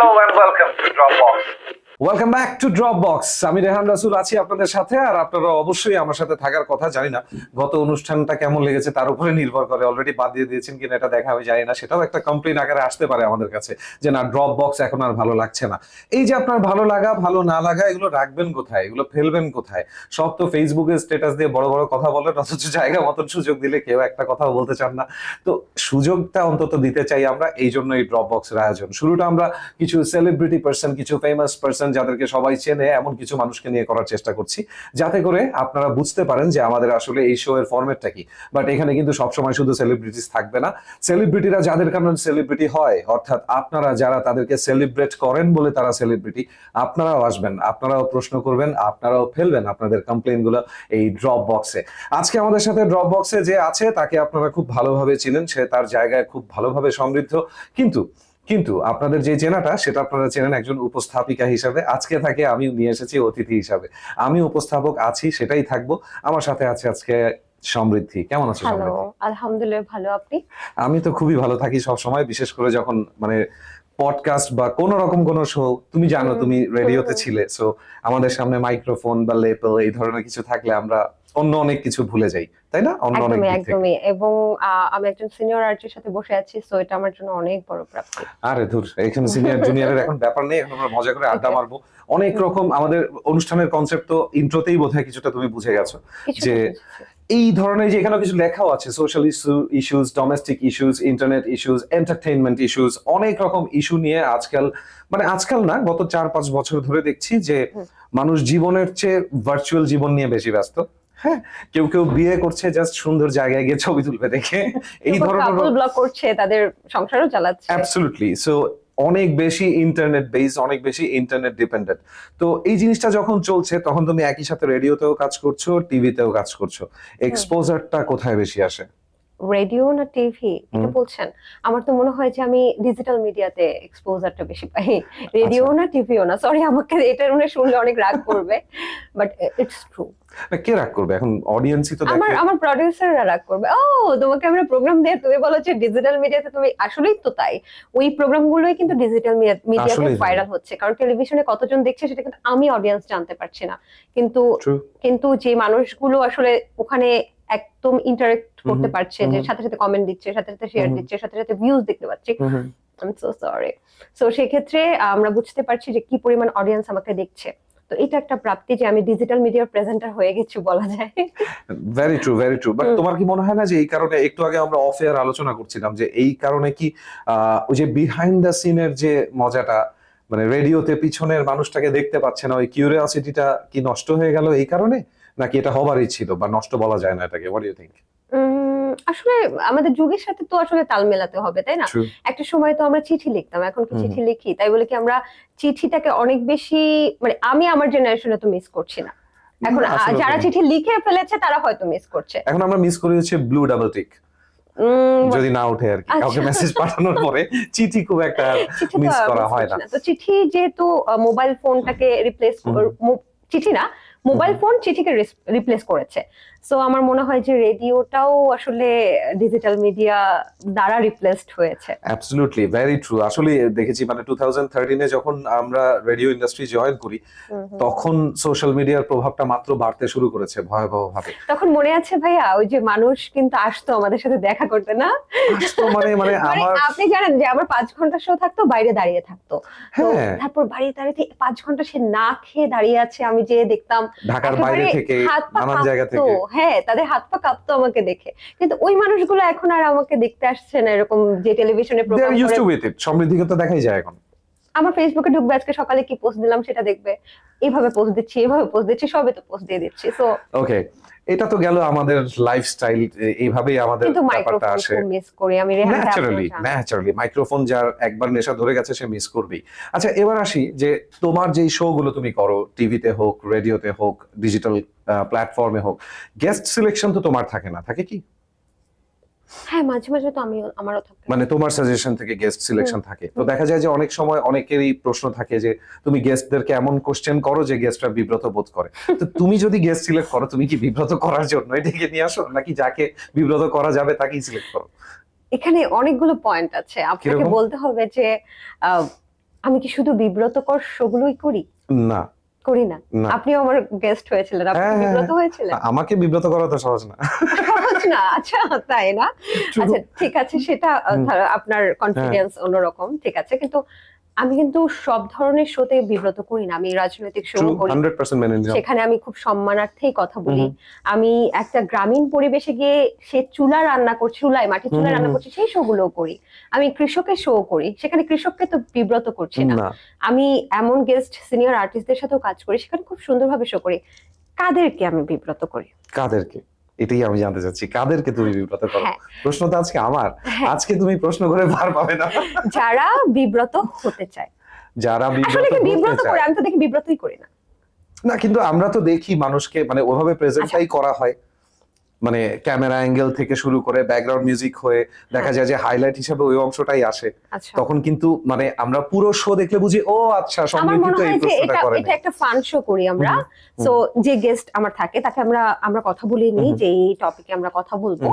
Hello and welcome to Dropbox. Welcome back to drop box. আমি রেহান রাসুল আছি আপনাদের সাথে, আর আপনারা অবশ্যই আমার সাথে থাকার কথা। জানি না গত অনুষ্ঠানটা কেমন লেগেছে তার উপরে নির্ভর করে, অলরেডি বাদ দিয়ে দিয়েছেন কিনা এটা দেখা আমি জানি না, সেটাও একটা কমপ্লেইন আকারে আসতে পারে আমাদের কাছে যে না ড্রপ বক্স এখন আর ভালো লাগছে না। এই যে আপনার ভালো লাগা ভালো না লাগা এগুলো রাখবেন কোথায়, এগুলো ফেলবেন কোথায়? সব তো ফেসবুকে স্ট্যাটাস দিয়ে বড় বড় কথা বলেন, অথচ জায়গা মতন সুযোগ দিলে কেউ একটা কথাও বলতে চান না। তো সুযোগটা অন্তত দিতে চাই আমরা, এই জন্য এই ড্রপ বক্সের আয়োজন। শুরুটা আমরা কিছু সেলিব্রিটি পার্সন, কিছু ফেমাস পার্সন যাদেরকে সবাই চেনে এমন কিছু মানুষকে নিয়ে করার চেষ্টা করছি, যাতে করে আপনারা বুঝতে পারেন যে আমাদের আসলে এই শো এর ফরম্যাটটা কি। বাট এখানে কিন্তু সবসময় শুধু সেলিব্রিটিস থাকবে না। সেলিব্রিটিরা যাদের কারণে সেলিব্রিটি হয়, অর্থাৎ আপনারা যারা তাদেরকে সেলিব্রেট করেন বলে তারা সেলিব্রিটি, আপনারাও আসবেন, আপনারাও প্রশ্ন করবেন, আপনারাও ফেলবেন আপনাদের কমপ্লেইন গুলো এই ড্রপ বক্সে। আজকে আমাদের সাথে ড্রপ বক্সে যে আছে তাকে আপনারা খুব ভালোভাবে চিনেন, সে তার জায়গায় খুব ভালোভাবে সমৃদ্ধ। কিন্তু কিন্তু আপনাদের যে চেনাটা সেটা আপনারা চেনেন একজন উপস্থাপিকা হিসাবে। আজকে তাকে আমি নিয়ে এসেছি অতিথি হিসাবে। আমি উপস্থাপক আছি, সেটাই থাকবো। আমার সাথে আছে আজকে সমৃদ্ধি। কেমন আছো হ্যালো, সমৃদ্ধি? আলহামদুলিল্লাহ ভালো। আপনি? আমি তো খুবই ভালো থাকি সব সময়, বিশেষ করে যখন মানে পডকাস্ট বা কোন রকম কোন শো, তুমি জানো তুমি রেডিওতে ছিলে, সো আমাদের সামনে মাইক্রোফোন বা লেপেল এই ধরনের কিছু থাকলে আমরা অন্য অনেক কিছু ভুলে যাই, তাই না? অন্য অনেক একদমই দিক থেকে। একদমই এবং আমি একজন সিনিয়র আর্টিস্টের সাথে বসে আছি, সো এটা আমার জন্য অনেক বড় প্রাপ্তি। আরে ধুর, এখানে সিনিয়র জুনিয়রের এখন ব্যাপার নেই, এখন আমরা মজা করে আড্ডা মারবো। অনেক রকম আমাদের অনুষ্ঠানের কনসেপ্ট তো ইন্ট্রোতেই বোধহয় কিছুটা তুমি বুঝে গেছো কিছু যে এই ধরনের, যে এখানে কিছু লেখাও আছে, social issues, domestic issues, internet issues, entertainment issues, অনেক রকম ইস্যু নিয়ে আজকাল, মানে আজকাল না গত 4-5 বছর ধরে দেখছি যে মানুষ জীবনের চেয়ে ভার্চুয়াল জীবন নিয়ে বেশি ব্যস্ত। হ্যাঁ, কেউ কেউ বিয়ে করছে জাস্ট সুন্দর জায়গায় গিয়ে ছবি তুলবে দেখে, এই ধরনের কাপল ব্লগ করছে, তাদের সংসারও চালাচ্ছে। অ্যাবসলিউটলি। সো অনেক বেশি ইন্টারনেট বেস, অনেক বেশি ইন্টারনেট ডিপেন্ডেন্ট। তো এই জিনিসটা যখন চলছে তখন তুমি একই সাথে রেডিওতেও কাজ করছো, টিভিতেও কাজ করছো, এক্সপোজারটা কোথায় বেশি আসে? রেডিও না টিভি এটা বলছেন? আমার তো মনে হয় যে আমি ডিজিটাল মিডিয়াতে এক্সপোজারটা বেশি পাই। রেডিও না টিভিও না, সরি আমাকে এটা শুনলে অনেক রাগ করবে, বাট ইটস ট্রু। না, কে রাগ করবে? এখন অডিয়েন্সই তো আমার দেখে। আমার প্রোডিউসাররা রাগ করবে, ও তোমাকে আমরা প্রোগ্রাম দিয়ে তুমি বলো যে ডিজিটাল মিডিয়াতে, তুমি আসলেই তো তাই। ওই প্রোগ্রামগুলোই কিন্তু ডিজিটাল মিডিয়াতে আসলেই তাই। ভাইরাল হচ্ছে, কারণ টেলিভিশনে কতজন দেখছে সেটা কিন্তু আমি অডিয়েন্স জানতে পারছি না। কিন্তু True. কিন্তু যে মানুষগুলো আসলে ওখানে একদম ইন্টারেক্ট করতে পারছে, যে সাথে সাথে কমেন্ট দিচ্ছে, সাথে সাথে শেয়ার দিচ্ছে, সাথে সাথে ভিউজ দেখতে পাচ্ছি, I am so sorry. So সেক্ষেত্রে আমরা বুঝতে পারছি যে কি পরিমাণ অডিয়েন্স আমাকে দেখছে। তো এটা একটা প্রাপ্তি যে আমি ডিজিটাল মিডিয়ার প্রেজেন্টার হয়ে গেছি বলা যায়। Very true, very true. But তোমার কি মনে হয় না যে এই কারণে, একটু আগে আমরা অফ এয়ার আলোচনা করছিলাম যে এই কারণে কি ওই যে বিহাইন্ড দ্য সিনের যে মজাটা, মানে রেডিওতে পিছনের মানুষটাকে দেখতে পাচ্ছে না, ওই কিউরিওসিটিটা কি নষ্ট হয়ে গেল এই কারণে, নাকি এটা হবারই ছিল, বা নষ্ট বলা যায় না এটাকে? What do you think? আসলে আমাদের যুগের সাথে তো আসলে তাল মেলাতে হবে, তাই না? ট্রু। একটা সময় তো আমরা চিঠি লিখতাম, এখন কি চিঠি লিখি? তাই বলে কি আমরা চিঠিটাকে অনেক বেশি, মানে আমি আমার জেনারেশনে তো মিস করছি না। এখন আসলে যারা তো। চিঠি লিখে ফেলেছে তারা হয়তো মিস করছে। এখন আমরা মিস করি হচ্ছে ব্লু ডাবল টিক, উম, যদি না ওঠে আর কি, আচ্ছা। কাউকে মেসেজ পাঠানোর পরে চিঠি খুব একটা চিঠি তো মিস করা miss হয় করছি না। তো চিঠি যেহেতু মোবাইল ফোনটাকে রিপ্লেস, চিঠি না, মোবাইল ফোন চিঠিকে রিপ্লেস করেছে। সো আমার মনে হয় যে রেডিওটাও আসলে ডিজিটাল মিডিয়া দ্বারা রিপ্লেসড হয়েছে। Absolutely, very true. আসলে দেখেছি মানে 2013 যখন আমরা রেডিও ইন্ডাস্ট্রি জয়েন করি, তখন সোশ্যাল মিডিয়ার প্রভাবটা মাত্র বাড়তে শুরু করেছে ভয়াবহ ভাবে। তখন মনে আছে ভাইয়া, ওই যে মানুষ কিন্তু আসতো আমাদের সাথে দেখা করতে, না? আসতো মানে মানে মানে আমার, আপনি জানেন যে আমার 5 ঘন্টা শো থাকতো, বাইরে দাঁড়িয়ে থাকতো। তো হ্যাঁ, তারপর বাইরে দাঁড়িয়ে 5 ঘন্টা সে না খেয়ে দাঁড়িয়ে আছে, আমি যে দেখতাম ঢাকার বাইরে একেবারে থেকে হাত পা নানান জায়গা কাঁপতো। থেকে। হ্যাঁ, তাদের হাত পা কাঁপতো আমাকে দেখে। কিন্তু ওই মানুষগুলো এখন আর আমাকে দেখতে আসছে না, এরকম যে টেলিভিশনে দে প্রোগ্রাম আর ইউজড করে। To with it. সমৃদ্ধিকে তো দেখাই যায় এখন। আমার ফেসবুকে ঢুকবে, আজকে সকালে কি পোস্ট দিলাম সেটা দেখবে, এইভাবে পোস্ট দিচ্ছি, এইভাবে পোস্ট দিচ্ছি, সবে তো পোস্ট দিয়ে দিচ্ছি। সো ওকে, এটা তো গেল আমাদের লাইফস্টাইল, এইভাবেই আমাদের কিন্তু ব্যাপারটা মাইক্রোফোন আসে। খুব মিস করি আমি, রেহান ভাই, আপনিও ন্যাচারালি, জানেন। ন্যাচারালি মাইক্রোফোন যার একবার নেশা ধরে গেছে সে মিস করবেই। আচ্ছা, এবার আসি যে তোমার যেই শো গুলো তুমি করো, টিভিতে হোক, রেডিওতে হোক, ডিজিটাল প্ল্যাটফর্মে হোক, গেস্ট সিলেকশন তো তোমার থাকে না, থাকে কি? হ্যাঁ, মাঝে মাঝে তো আমারও থাকে। মানে তোমার সাজেশন থেকে গেস্ট সিলেকশন থাকে, তো দেখা যায় যে অনেক সময় অনেকেরই প্রশ্ন থাকে যে তুমি গেস্টদেরকে এমন কোশ্চেন করো যে গেস্টরা বিব্রত বোধ করে। তো তুমি যদি গেস্ট সিলেক্ট করো, তুমি কি বিব্রত করার জন্য ডেকে নিয়ে আসো, নাকি যাকে বিব্রত করা যাবে তাকেই সিলেক্ট করো? এখানে অনেকগুলো পয়েন্ট আছে, আপনাকে কিরকম? বলতে হবে যে আহ, আমি কি শুধু বিব্রতকর শোগুলোই করি? না করি না। না। আপনিও আমার গেস্ট হয়েছিলেন, আপনি হ্যাঁ, বিব্রত হ্যাঁ। হয়েছিলেন? আমাকে বিব্রত করা তো সহজ না। সহজ না, আচ্ছা তাই না? True. আচ্ছা ঠিক আছে, সেটা হুম। ধরো আপনার কনফিডেন্স অন্যরকম, ঠিক আছে, কিন্তু আমি কিন্তু সব ধরনের শোতে বিব্রত করি না। আমি রাজনৈতিক শো True, করি, 100% মেনে নিলাম। সেখানে আমি খুব সম্মানার্থেই কথা বলি। আমি একটা গ্রামীণ পরিবেশে গিয়ে সে চুলা রান্না করছে, চুলায় মাটির চুলায় রান্না করছে, সেই শো গুলো করি। আমি কৃষকের শো করি, সেখানে কৃষককে তো বিব্রত করছি না। না, আমি এমন গেস্ট সিনিয়র আর্টিস্টদের সাথেও কাজ করি, সেখানে খুব সুন্দরভাবে শো করি। কাদেরকে আমি বিব্রত করি? কাদেরকে? এটাই আমি জানতে চাচ্ছি, কাদেরকে তুমি বিব্রত করো? হ্যাঁ। প্রশ্ন তো আজকে আমার। হ্যাঁ। আজকে তুমি প্রশ্ন করে পার পাবে না। যারা বিব্রত হতে চায়। যারা আসলে কি বিব্রত বিব্রত হতে করে? চায়। আমি তো দেখি বিব্রতই করি না। না, কিন্তু আমরা তো দেখি মানুষকে মানে ওভাবে প্রেজেন্টটাই করা হয়, মানে ক্যামেরা অ্যাঙ্গেল থেকে শুরু করে ব্যাকগ্রাউন্ড মিউজিক হয়ে দেখা যায় যে হাইলাইট হিসেবে ওই অংশটাই আসে। আচ্ছা, তখন কিন্তু মানে আমরা পুরো শো দেখলে বুঝি ও আচ্ছা আমার সমৃদ্ধি মনে তো এই হয় যে প্রশ্নটা এটা করেন। এটা একটা ফান শো করি আমরা। সো যে গেস্ট আমার থাকে তাকে আমরা কথা বলে নিই যে এই টপিকে আমরা কথা বলবো,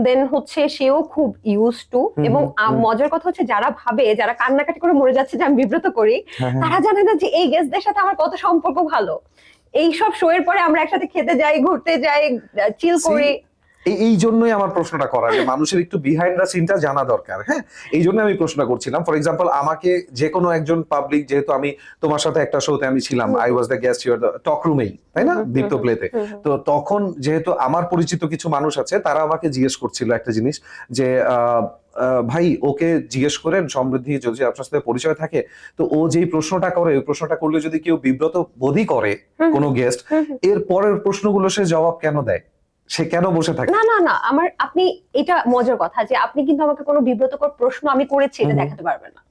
দেন হচ্ছে সেও খুব ইউজ টু। এবং মজার কথা হচ্ছে যারা ভাবে, যারা কান্নাকাটি করে মরে যাচ্ছে যে আমি বিব্রত করি, তারা জানে না যে এই গেস্টদের সাথে আমার কত সম্পর্ক ভালো। এইসব শো এর পরে আমরা একসাথে খেতে যাই, ঘুরতে যাই, চিল করি। এই জন্যই আমার প্রশ্নটা করা যে মানুষের একটু বিহাইন্ড দ্য সিনটা জানা দরকার। হ্যাঁ, এই জন্য আমি প্রশ্ন করছিলাম। ফর এক্সাম্পল, আমাকে যে কোনো একজন পাবলিক, যেহেতু আমি তোমার সাথে একটা শোতে আমি ছিলাম, I was the guest you're the talk রুমেই, তাই না, দীপ্ত প্লেতে। তো তখন যেহেতু আমার পরিচিত কিছু মানুষ আছে, তারা আমাকে জিজ্ঞেস করছিল একটা জিনিস যে ভাই ওকে জিজ্ঞেস করেন সমৃদ্ধি যদি আপনার সাথে পরিচয় থাকে, তো ও যেই প্রশ্নটা করে, ওই প্রশ্নটা করলে যদি কেউ বিব্রত বোধই করে কোনো গেস্ট, এর পরের প্রশ্নগুলো সে জবাব কেন দেয়, সে কেন বসে থাকে? না না না, আপনি এটা মজার কথা যে আপনি কিন্তু আমাকে কোনো বিব্রতকর প্রশ্ন আমি করেছি এটা দেখাতে পারবেন না।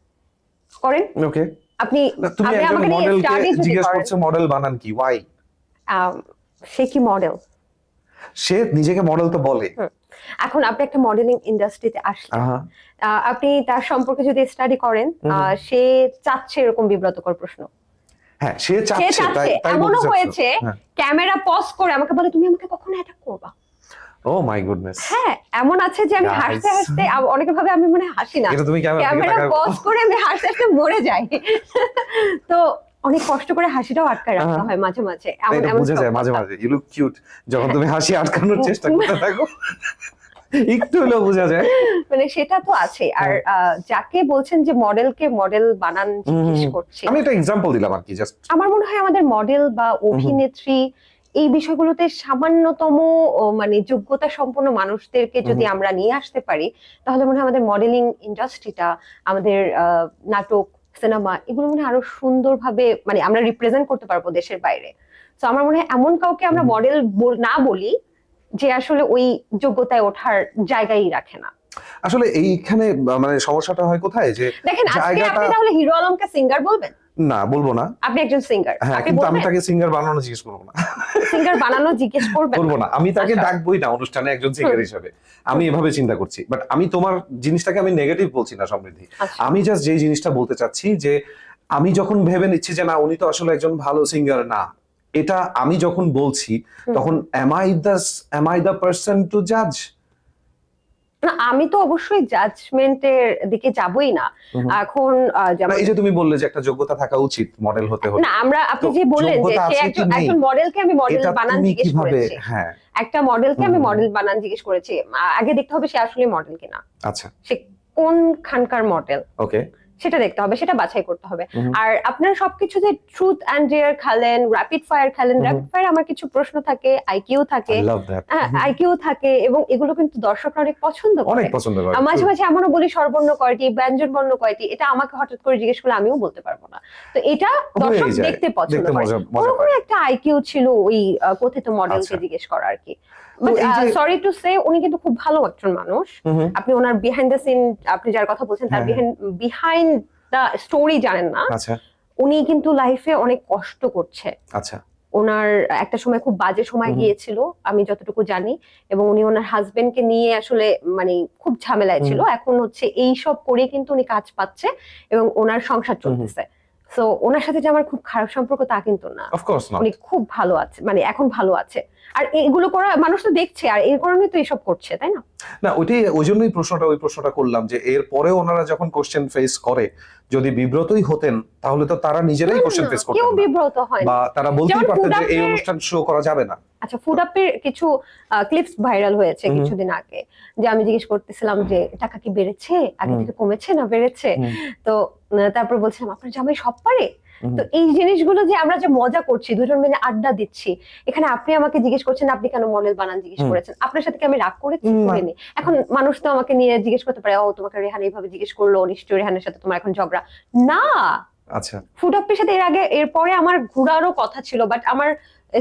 করেন? ওকে, আপনি তুমি একজন আমাকে নিয়ে মডেলকে স্টাডি যদি জিজ্ঞেস করেন, করছো মডেল বানান কি, ওয়াই? সে কি মডেল? সে নিজেকে মডেল তো বলে। এখন আপনি একটা মডেলিং ইন্ডাস্ট্রিতে আসলেন, আপনি তার সম্পর্কে যদি স্টাডি করেন, সে চাচ্ছে এরকম বিব্রতকর প্রশ্ন। হ্যাঁ, সে চাচ্ছে, তাই এমনও বলতে হয়েছে ক্যামেরা পজ করে আমাকে বলে তুমি আমাকে কখনো এটা করবা। ও মাই গুডনেস। হ্যাঁ, এমন আছে যে আমি হাসতে হাসতে, অনেকে ভাবে আমি মনে হাসি না, এটা তুমি ক্যামেরা পজ করে আমি হাসতে হাসতে মরে যাই। তো অনেক কষ্ট করে হাসিটাও আটকায় রাখতে হয় মাঝে মাঝে। এটা বোঝা যায় মাঝে মাঝে, ইউ লুক কিউট যখন তুমি হাসি আটকানোর চেষ্টা করতে থাকো, একটু হলেও বোঝা যায়। মানে সেটা তো আছে। আর যাকে বলছেন যে মডেলকে মডেল বানান জিজ্ঞেস করছে, আমি একটা এক্সাম্পল দিলাম আর কি, জাস্ট। আমার মনে হয় আমাদের মডেল বা অভিনেত্রী এই বিষয়গুলোতে সামান্যতম মানে যোগ্যতা সম্পন্ন মানুষদেরকে যদি আমরা নিয়ে আসতে পারি, তাহলে মনে হয় আমাদের মডেলিং ইন্ডাস্ট্রিটা, আমাদের নাটক, সিনেমা, এগুলো মনে হয় আরো সুন্দরভাবে মানে আমরা রিপ্রেজেন্ট করতে পারবো দেশের বাইরে। তো আমার মনে হয় এমন কাউকে আমরা মডেল না বলি যে আসলে ওই যোগ্যতায় ওঠার জায়গাই রাখে না। আসলে এইখানে মানে সমস্যাটা হয় কোথায়, যে দেখেন আজকে আপনি তাহলে হিরো আলমকে সিঙ্গার বলবেন? না, বলবো না। আপনি একজন সিঙ্গার, হ্যাঁ, কিন্তু আমি তাকে সিঙ্গার বানানো জিজ্ঞেস করবো না। সিঙ্গার বানানো জিজ্ঞেস করবেন? করবো না, আমি তাকে ডাকবোই না অনুষ্ঠানে একজন সিঙ্গার হিসেবে। আমি এভাবে চিন্তা করছি। বাট আমি তোমার জিনিসটাকে আমি নেগেটিভ বলছি না সমৃদ্ধি। আমি জাস্ট যেই জিনিসটা বলতে চাচ্ছি যে আমি যখন ভেবে নিচ্ছি যে না, উনি তো আসলে একজন ভালো সিঙ্গার না, এটা আমি যখন বলছি, তখন am I the person to judge? না, আমি তো অবশ্যই জাজমেন্টের দিকে যাবই না। এখন না, এই যে তুমি বললে যে একটা যোগ্যতা থাকা উচিত মডেল হতে হলে, না, আপনি যে বললেন যে সে একজন মডেলকে আমি মডেল বানান জিজ্ঞেস করেছি, হ্যাঁ, একটা মডেলকে আমি মডেল বানান জিজ্ঞেস করেছি, আগে দেখতে হবে সে আসলে মডেল কিনা। আচ্ছা, সে কোন খানকার মডেল, ওকে, সেটা দেখতে হবে, সেটা বাছাই করতে হবে। আর আপনারা সবকিছুতে ট্রুথ এন্ড ডেয়ার খেলেন, র্যাপিড ফায়ার খেলেন। র্যাপিড ফায়ার আমার কিছু প্রশ্ন থাকে, আইকিউ থাকে, আইকিউ থাকে, এবং এগুলো কিন্তু দর্শকরা অনেক পছন্দ করে। মাঝে মাঝে এমনও বলি স্বরবর্ণ কয়টি, ব্যঞ্জন বর্ণ কয়টি, এটা আমাকে হঠাৎ করে জিজ্ঞেস করলে আমিও বলতে পারবো না। তো এটা দর্শক দেখতে পছন্দ করে। কোনো একটা আইকিউ ছিল ওই কথিত মডেলকে জিজ্ঞেস করা আর কি। সরি টু সে, উনি কিন্তু খুব ভালো একজন মানুষ। আপনি ওনার বিহাইন্ড দ্য সিন, আপনি যার কথা বলছেন তার বিহাইন্ড দ্য স্টোরি জানেন না। উনি কিন্তু লাইফে অনেক কষ্ট করছে। আচ্ছা, ওনার একটা সময় খুব বাজে সময় গিয়েছিল আমি যতটুকু জানি, এবং উনি ওনার হাজবেন্ডকে নিয়ে আসলে মানে খুব ঝামেলায় ছিল। এখন হচ্ছে এই সব করে কিন্তু উনি কাজ পাচ্ছে এবং ওনার সংসার চলতেছে। সো ওনার সাথে যে আমার খুব খারাপ সম্পর্ক তা কিন্তু না, উনি খুব ভালো আছে, মানে এখন ভালো আছে। আর এগুলো করা মানুষ তো দেখছে, আর এই কারণে তো এসব করছে, তাই না? না ওইটাই, ওই জন্যই ওই প্রশ্নটা করলাম যে এর পরে ওনারা যখন কোশ্চেন ফেস করে, যদি বিব্রতই হতেন তাহলে তো তারা নিজেরাই কোশ্চেন ফেস করতেন কেউ না, বিব্রত হয় বা তারা বলতেই যেমন পারতেন যে food এই up-এর- অনুষ্ঠান শো করা যাবে না। আচ্ছা, ফুড আপের কিছু ক্লিপস ভাইরাল হয়েছে কিছুদিন আগে, যে আমি জিজ্ঞেস করতেছিলাম যে টাকা কি বেড়েছে, আগে থেকে কমেছে না বেড়েছে, তো তারপর বলছিলাম আপনার জামাই সব পারে। তো এই জিনিসগুলো যে আমরা যে মজা করছি, দুজন মিলে আড্ডা দিচ্ছি, এখানে আপনি আমাকে জিজ্ঞেস করছেন আপনি কেন মডেল বানান জিজ্ঞেস করেছেন, আপনার সাথে কি আমি রাগ করেছি? করিনি। এখন মানুষ তো আমাকে নিয়ে জিজ্ঞেস করতে পারে, ও তোমাকে রেহান এইভাবে জিজ্ঞেস করলো, নিশ্চয়ই রেহানের সাথে তোমার এখন ঝগড়া। না, আচ্ছা, ফুড আপের সাথে এরপরে আমার ঘোরারও কথা ছিল, বাট আমার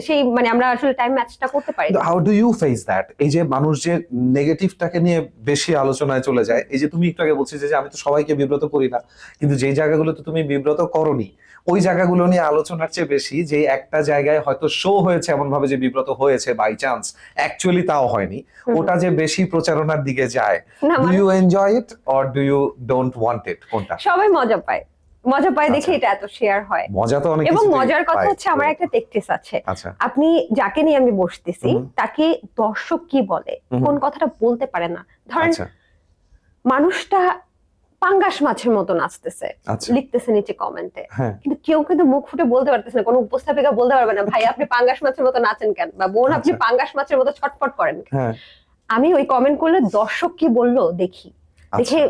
সেই মানে আমরা আসলে টাইম ম্যাচটা করতে পারি। How do you face that? এই যে মানুষ যে নেগেটিভটাকে নিয়ে বেশি আলোচনায় চলে যায়, এই যে তুমি একটু আগে বলছিলে যে আমি তো সবাইকে বিব্রত করি না, কিন্তু যেই জায়গাগুলোতে তুমি বিব্রত করনি ওই জায়গাগুলো নিয়ে আলোচনার চেয়ে বেশি যে একটা জায়গায় হয়তো শো হয়েছে এমন ভাবে যে বিব্রত হয়েছে বাই চান্স, অ্যাকচুয়ালি তাও হয়নি, ওটা যে বেশি প্রচারণার দিকে যায়। না, do you enjoy it or do you don't want it? কোনটা? সবাই মজা পায়, মজা পায় দেখে এটা এত শেয়ার হয়। মজা তো অনেক এবং কিছুতেই মজার কথা পায়। হচ্ছে আমার একটা প্র্যাকটিস আছে, আচ্ছা, আপনি যাকে নিয়ে আমি বসতেছি তাকে দর্শক কি বলে, কোন কথাটা বলতে পারে না, ধরেন আচ্ছা, মানুষটা পাঙ্গাস মাছের মতো নাচতেছে, আচ্ছা, লিখতেছে নিচে কমেন্টে, হ্যাঁ, কিন্তু কেউ কিন্তু মুখ ফুটে বলতে পারতেছে না, কোনো উপস্থাপিকা বলতে পারবে না ভাই আপনি পাঙ্গাস মাছের মতো নাচেন কেন, বা বোন আপনি আচ্ছা। পাঙ্গাস মাছের মতো ছটফট করেন কেন? হ্যাঁ, আমি ওই কমেন্ট করলে দর্শক কি বললো দেখি, দেখে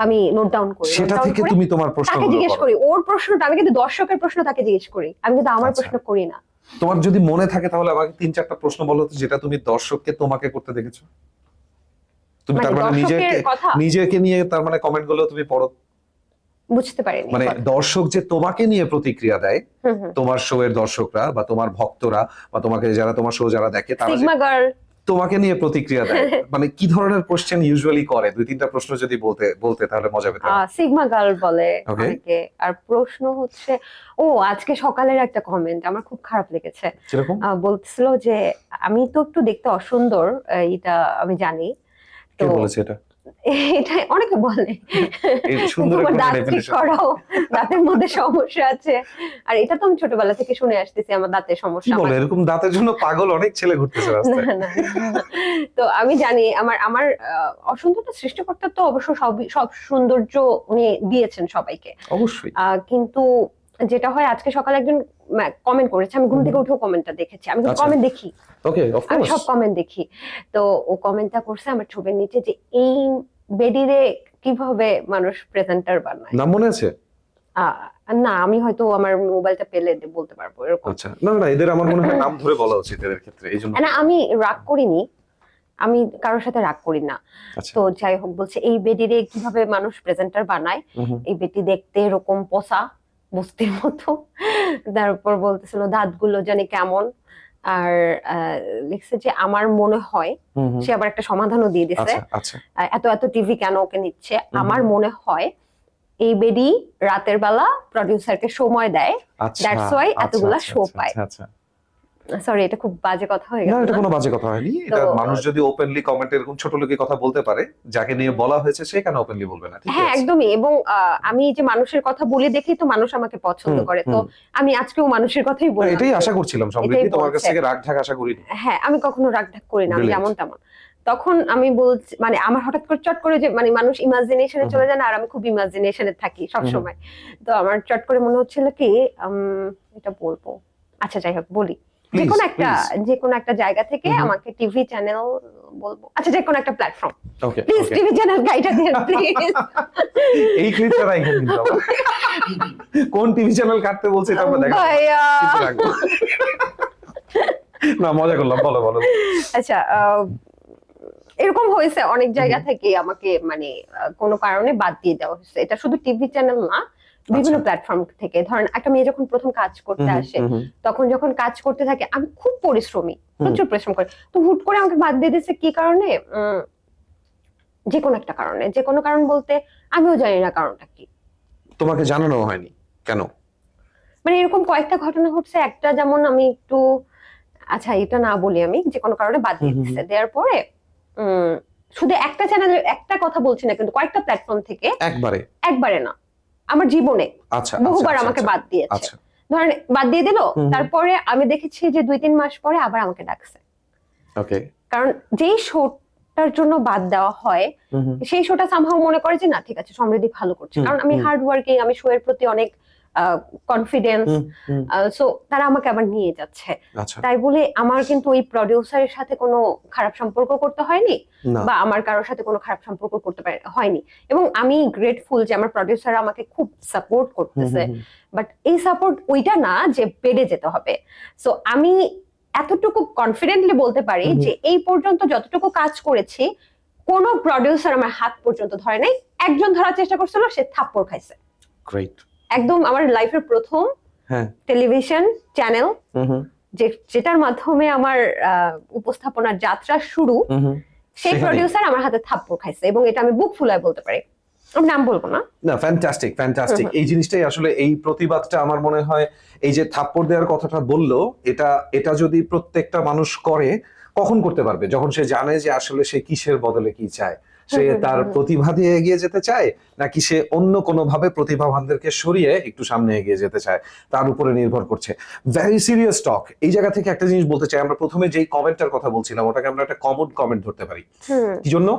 আমি নোট ডাউন করি, সেটা note down থেকে করে তুমি তোমার তাকে প্রশ্নগুলো জিজ্ঞেস করো। করি, ওর প্রশ্নটা আমি কিন্তু দর্শকের প্রশ্ন তাকে জিজ্ঞেস করি, আমি কিন্তু আমার আচ্ছা। প্রশ্ন করি না। তোমার যদি মনে থাকে তাহলে আমাকে 3-4টা প্রশ্ন বলো তো যেটা তুমি দর্শককে তোমাকে করতে দেখেছো। তুমি মানে তার মানে দর্শকের কথা নিজেকে নিয়ে তার মানে কমেন্ট গুলো তুমি পড়ো, বুঝতে পারিনি মানে কথা। দর্শক যে তোমাকে নিয়ে প্রতিক্রিয়া দেয়, হুম হুম। তোমার শো এর দর্শকরা বা তোমার ভক্তরা বা তোমাকে যারা তোমার শো যারা দেখে তারা যে সিগমা গার্ল, তোমাকে নিয়ে প্রতিক্রিয়া দেয়, মানে কি ধরনের কোশ্চেন ইউজুয়ালি করে? 2-3টা প্রশ্ন যদি বলতে তাহলে মজা পেতাম। সিগমা গার্ল বলে Okay. অনেকে। আর প্রশ্ন হচ্ছে, ও আজকে সকালের একটা কমেন্ট আমার খুব খারাপ লেগেছে, কিরকম? বলছিল যে আমি তো একটু দেখতে অসুন্দর, এটা আমি জানি, কে তো বলেছে এটা? এটা অনেকে বলে এই সুন্দরের তোমার কোনো দাঁত ঠিক definition? করাও, দাঁতের মধ্যে সমস্যা আছে। আর এটা তো আমি ছোটবেলা থেকে শুনে আসতেছি আমার দাঁতের কি সমস্যা। বলে? এরকম দাঁতের জন্য পাগল অনেক ছেলে ঘুরতেছে না রাস্তায়। না না। তো আমি জানি আমার আমার অসুন্দরটা সৃষ্টিকর্তা তো অবশ্য সব সৌন্দর্য উনি দিয়েছেন সবাইকে, অবশ্যই। কিন্তু যেটা হয় আজকে সকালে একজন কমেন্ট করেছে, আমি ঘুম থেকে উঠেও কমেন্টটা দেখেছি, আমি আচ্ছা। কমেন্ট দেখি, ওকে, অফ আমি কোর্স। সব কমেন্ট দেখি। তো ও কমেন্টটা করছে আমার ছবির নিচে যে এই বেডিরে কিভাবে মানুষ প্রেজেন্টার বানায়। নাম মনে আছে? আহ, না আমি হয়তো আমার মোবাইলটা পেলে বলতে পারবো এরকম। আচ্ছা, না না, এদের আমার মনে হয় নাম ধরে বলা উচিত এদের ক্ষেত্রে, এই জন্য। না আমি রাগ করিনি, আমি কারোর সাথে রাগ করি না। আচ্ছা, তো যাই হোক, বলছে এই বেডিরে কিভাবে মানুষ প্রেজেন্টার বানায়, এই বেটি দেখতে এরকম পচা বস্তির মতো, তারপর বলতেছিল দাঁতগুলো জানি কেমন, আর লিখছে যে আমার মনে হয়, সে আবার একটা সমাধানও দিয়ে দিছে, আচ্ছা, আচ্ছা, এত এত টিভি কেন ওকে নিচ্ছে, আমার মনে হয় এই বেডি রাতের বেলা প্রডিউসারকে সময় দেয়, আচ্ছা, দ্যাটস ওয়াই এতগুলা শো পায়। আচ্ছা। সরি, এটা খুব বাজে কথা হয়ে না, গেল এটা না? কোনো বাজে কথা হয়নি। এটা মানুষ যদি ওপেনলি কমেন্টে এরকম ছোট লোকের কথা বলতে পারে, যাকে নিয়ে বলা হয়েছে সে কেন ওপেনলি বলবে না? ঠিক হ্যাঁ আছে। একদমই। এবং আমি যে মানুষের কথা বলি দেখেই তো মানুষ আমাকে পছন্দ করে, তো আমি আজকেও মানুষের কথাই না, বললাম। এটাই আশা করছিলাম সমৃদ্ধি, এটাই তোমার কাছ বলছে। থেকে রাগ ঢাক আশা করিনি। হ্যাঁ, আমি কখনো রাগ ঢাক করি না, আমি Brilliant. যেমন তেমন। তখন আমি বলছি, মানে আমার হঠাৎ করে চট করে যে মানে মানুষ ইমাজিনেশনে চলে যায় না, আর আমি খুব ইমাজিনেশনে থাকি সব সময়। তো আমার চট করে মনে হচ্ছিল কি এটা বলবো, আচ্ছা যাই হোক বলি, যে কোনো একটা জায়গা থেকে আমাকে টিভি চ্যানেল বলবো, আচ্ছা যে কোনো একটা platform, okay, please TV channel গাইডটা দিন প্লিজ। এই ক্লিপটা রাখেন কিন্তু আবার। কোন টিভি চ্যানেল কাটতে বলছে এটা আমরা দেখাবো, ভাইয়া। কিন্তু রাখবো। না, মজা করলাম, বলো বলো। আচ্ছা, এরকম হয়েছে অনেক জায়গা থেকে আমাকে মানে কোনো কারণে বাদ দিয়ে দেওয়া হয়েছে, এটা শুধু টিভি চ্যানেল না, বিভিন্ন প্ল্যাটফর্ম থেকে। ধরেন একটা মেয়ে যখন প্রথম কাজ করতে আসে, তখন যখন কাজ করতে থাকে, আমি খুব পরিশ্রমী, প্রচুর পরিশ্রম করি, তো হুট করে আমাকে বাদ দিয়ে দিচ্ছে কি কারণে, যে কোনো একটা কারণে, যে কোনো কারণ বলতে আমিও জানি না কারণটা কি। তোমাকে জানানো হয়নি কেন? মানে এরকম কয়েকটা ঘটনা ঘটছে, একটা যেমন আমি একটু, আচ্ছা এটা না বলি, আমি যে কোনো কারণে বাদ দিয়ে দিচ্ছে, দেওয়ার পরে শুধু একটা চ্যানেলে, একটা কথা বলছি না কিন্তু কয়েকটা প্ল্যাটফর্ম থেকে, একবারে? একবারে না, আমার জীবনে আচ্ছা, বহুবার আমাকে বাদ দিয়েছে। আচ্ছা, ধরেন বাদ দিয়ে দিল, তারপরে আমি দেখেছি যে 2-3 মাস পরে আবার আমাকে ডাকছে। ওকে। কারণ যেই শোটার জন্য বাদ দেওয়া হয় সেই শোটা সামহাও মনে করে যে না ঠিক আছে সমৃদ্ধি ভালো করছে, কারণ আমি হার্ড ওয়ার্কিং, আমি শো এর প্রতি অনেক কনফিডেন্স, সো তারা আমাকে আবার নিয়ে যাচ্ছে। আচ্ছা। তাই বলে আমার কিন্তু ওই প্রডিউসারের সাথে কোনো খারাপ সম্পর্ক করতে হয়নি, না। বা আমার কারোর সাথে কোনো খারাপ সম্পর্ক করতে হয়নি, এবং আমি গ্রেটফুল যে আমার প্রডিউসার আমাকে খুব সাপোর্ট করতেছে। বাট এই সাপোর্ট ওইটা না যে বেড়ে যেতে হবে। সো আমি এতটুকু কনফিডেন্টলি বলতে পারি যে এই পর্যন্ত যতটুকু কাজ করেছি কোন প্রডিউসার আমার হাত পর্যন্ত ধরে নাই। একজন ধরার চেষ্টা করছিল, সে থাপ্পড় খাইছে। গ্রেট। একদম আমার লাইফের প্রথম টেলিভিশন চ্যানেল যেটার মাধ্যমে আমার উপস্থাপনার যাত্রা শুরু, সেই প্রডিউসার আমার হাতে থাপ্পড় খাইছে, এবং এটা আমি বুক ফুলায় বলতে পারি। আমি নাম বলবো না। না, ফ্যান্টাস্টিক ফ্যান্টাস্টিক। এই জিনিসটাই আসলে, এই প্রতিবাদটা আমার মনে হয়, এই যে থাপ্পড় দেওয়ার কথাটা বললো, এটা যদি প্রত্যেকটা মানুষ করে, কখন করতে পারবে? যখন সে জানে যে আসলে সে কিসের বদলে কি চায়। সে তার প্রতিভা দিয়ে এগিয়ে যেতে চায়, নাকি সে অন্য কোনো ভাবে প্রতিভাবানদেরকে সরিয়ে একটু সামনে এগিয়ে যেতে চায়, তার উপরে নির্ভর করছে। ভেরি সিরিয়াস টক। এই জায়গা থেকে একটা জিনিস বলতে চাই, আমরা প্রথমে যেই কমেন্টটার কথা বলছিলাম, ওটাকে আমরা একটা কমন কমেন্ট ধরতে পারি। কি জন্য?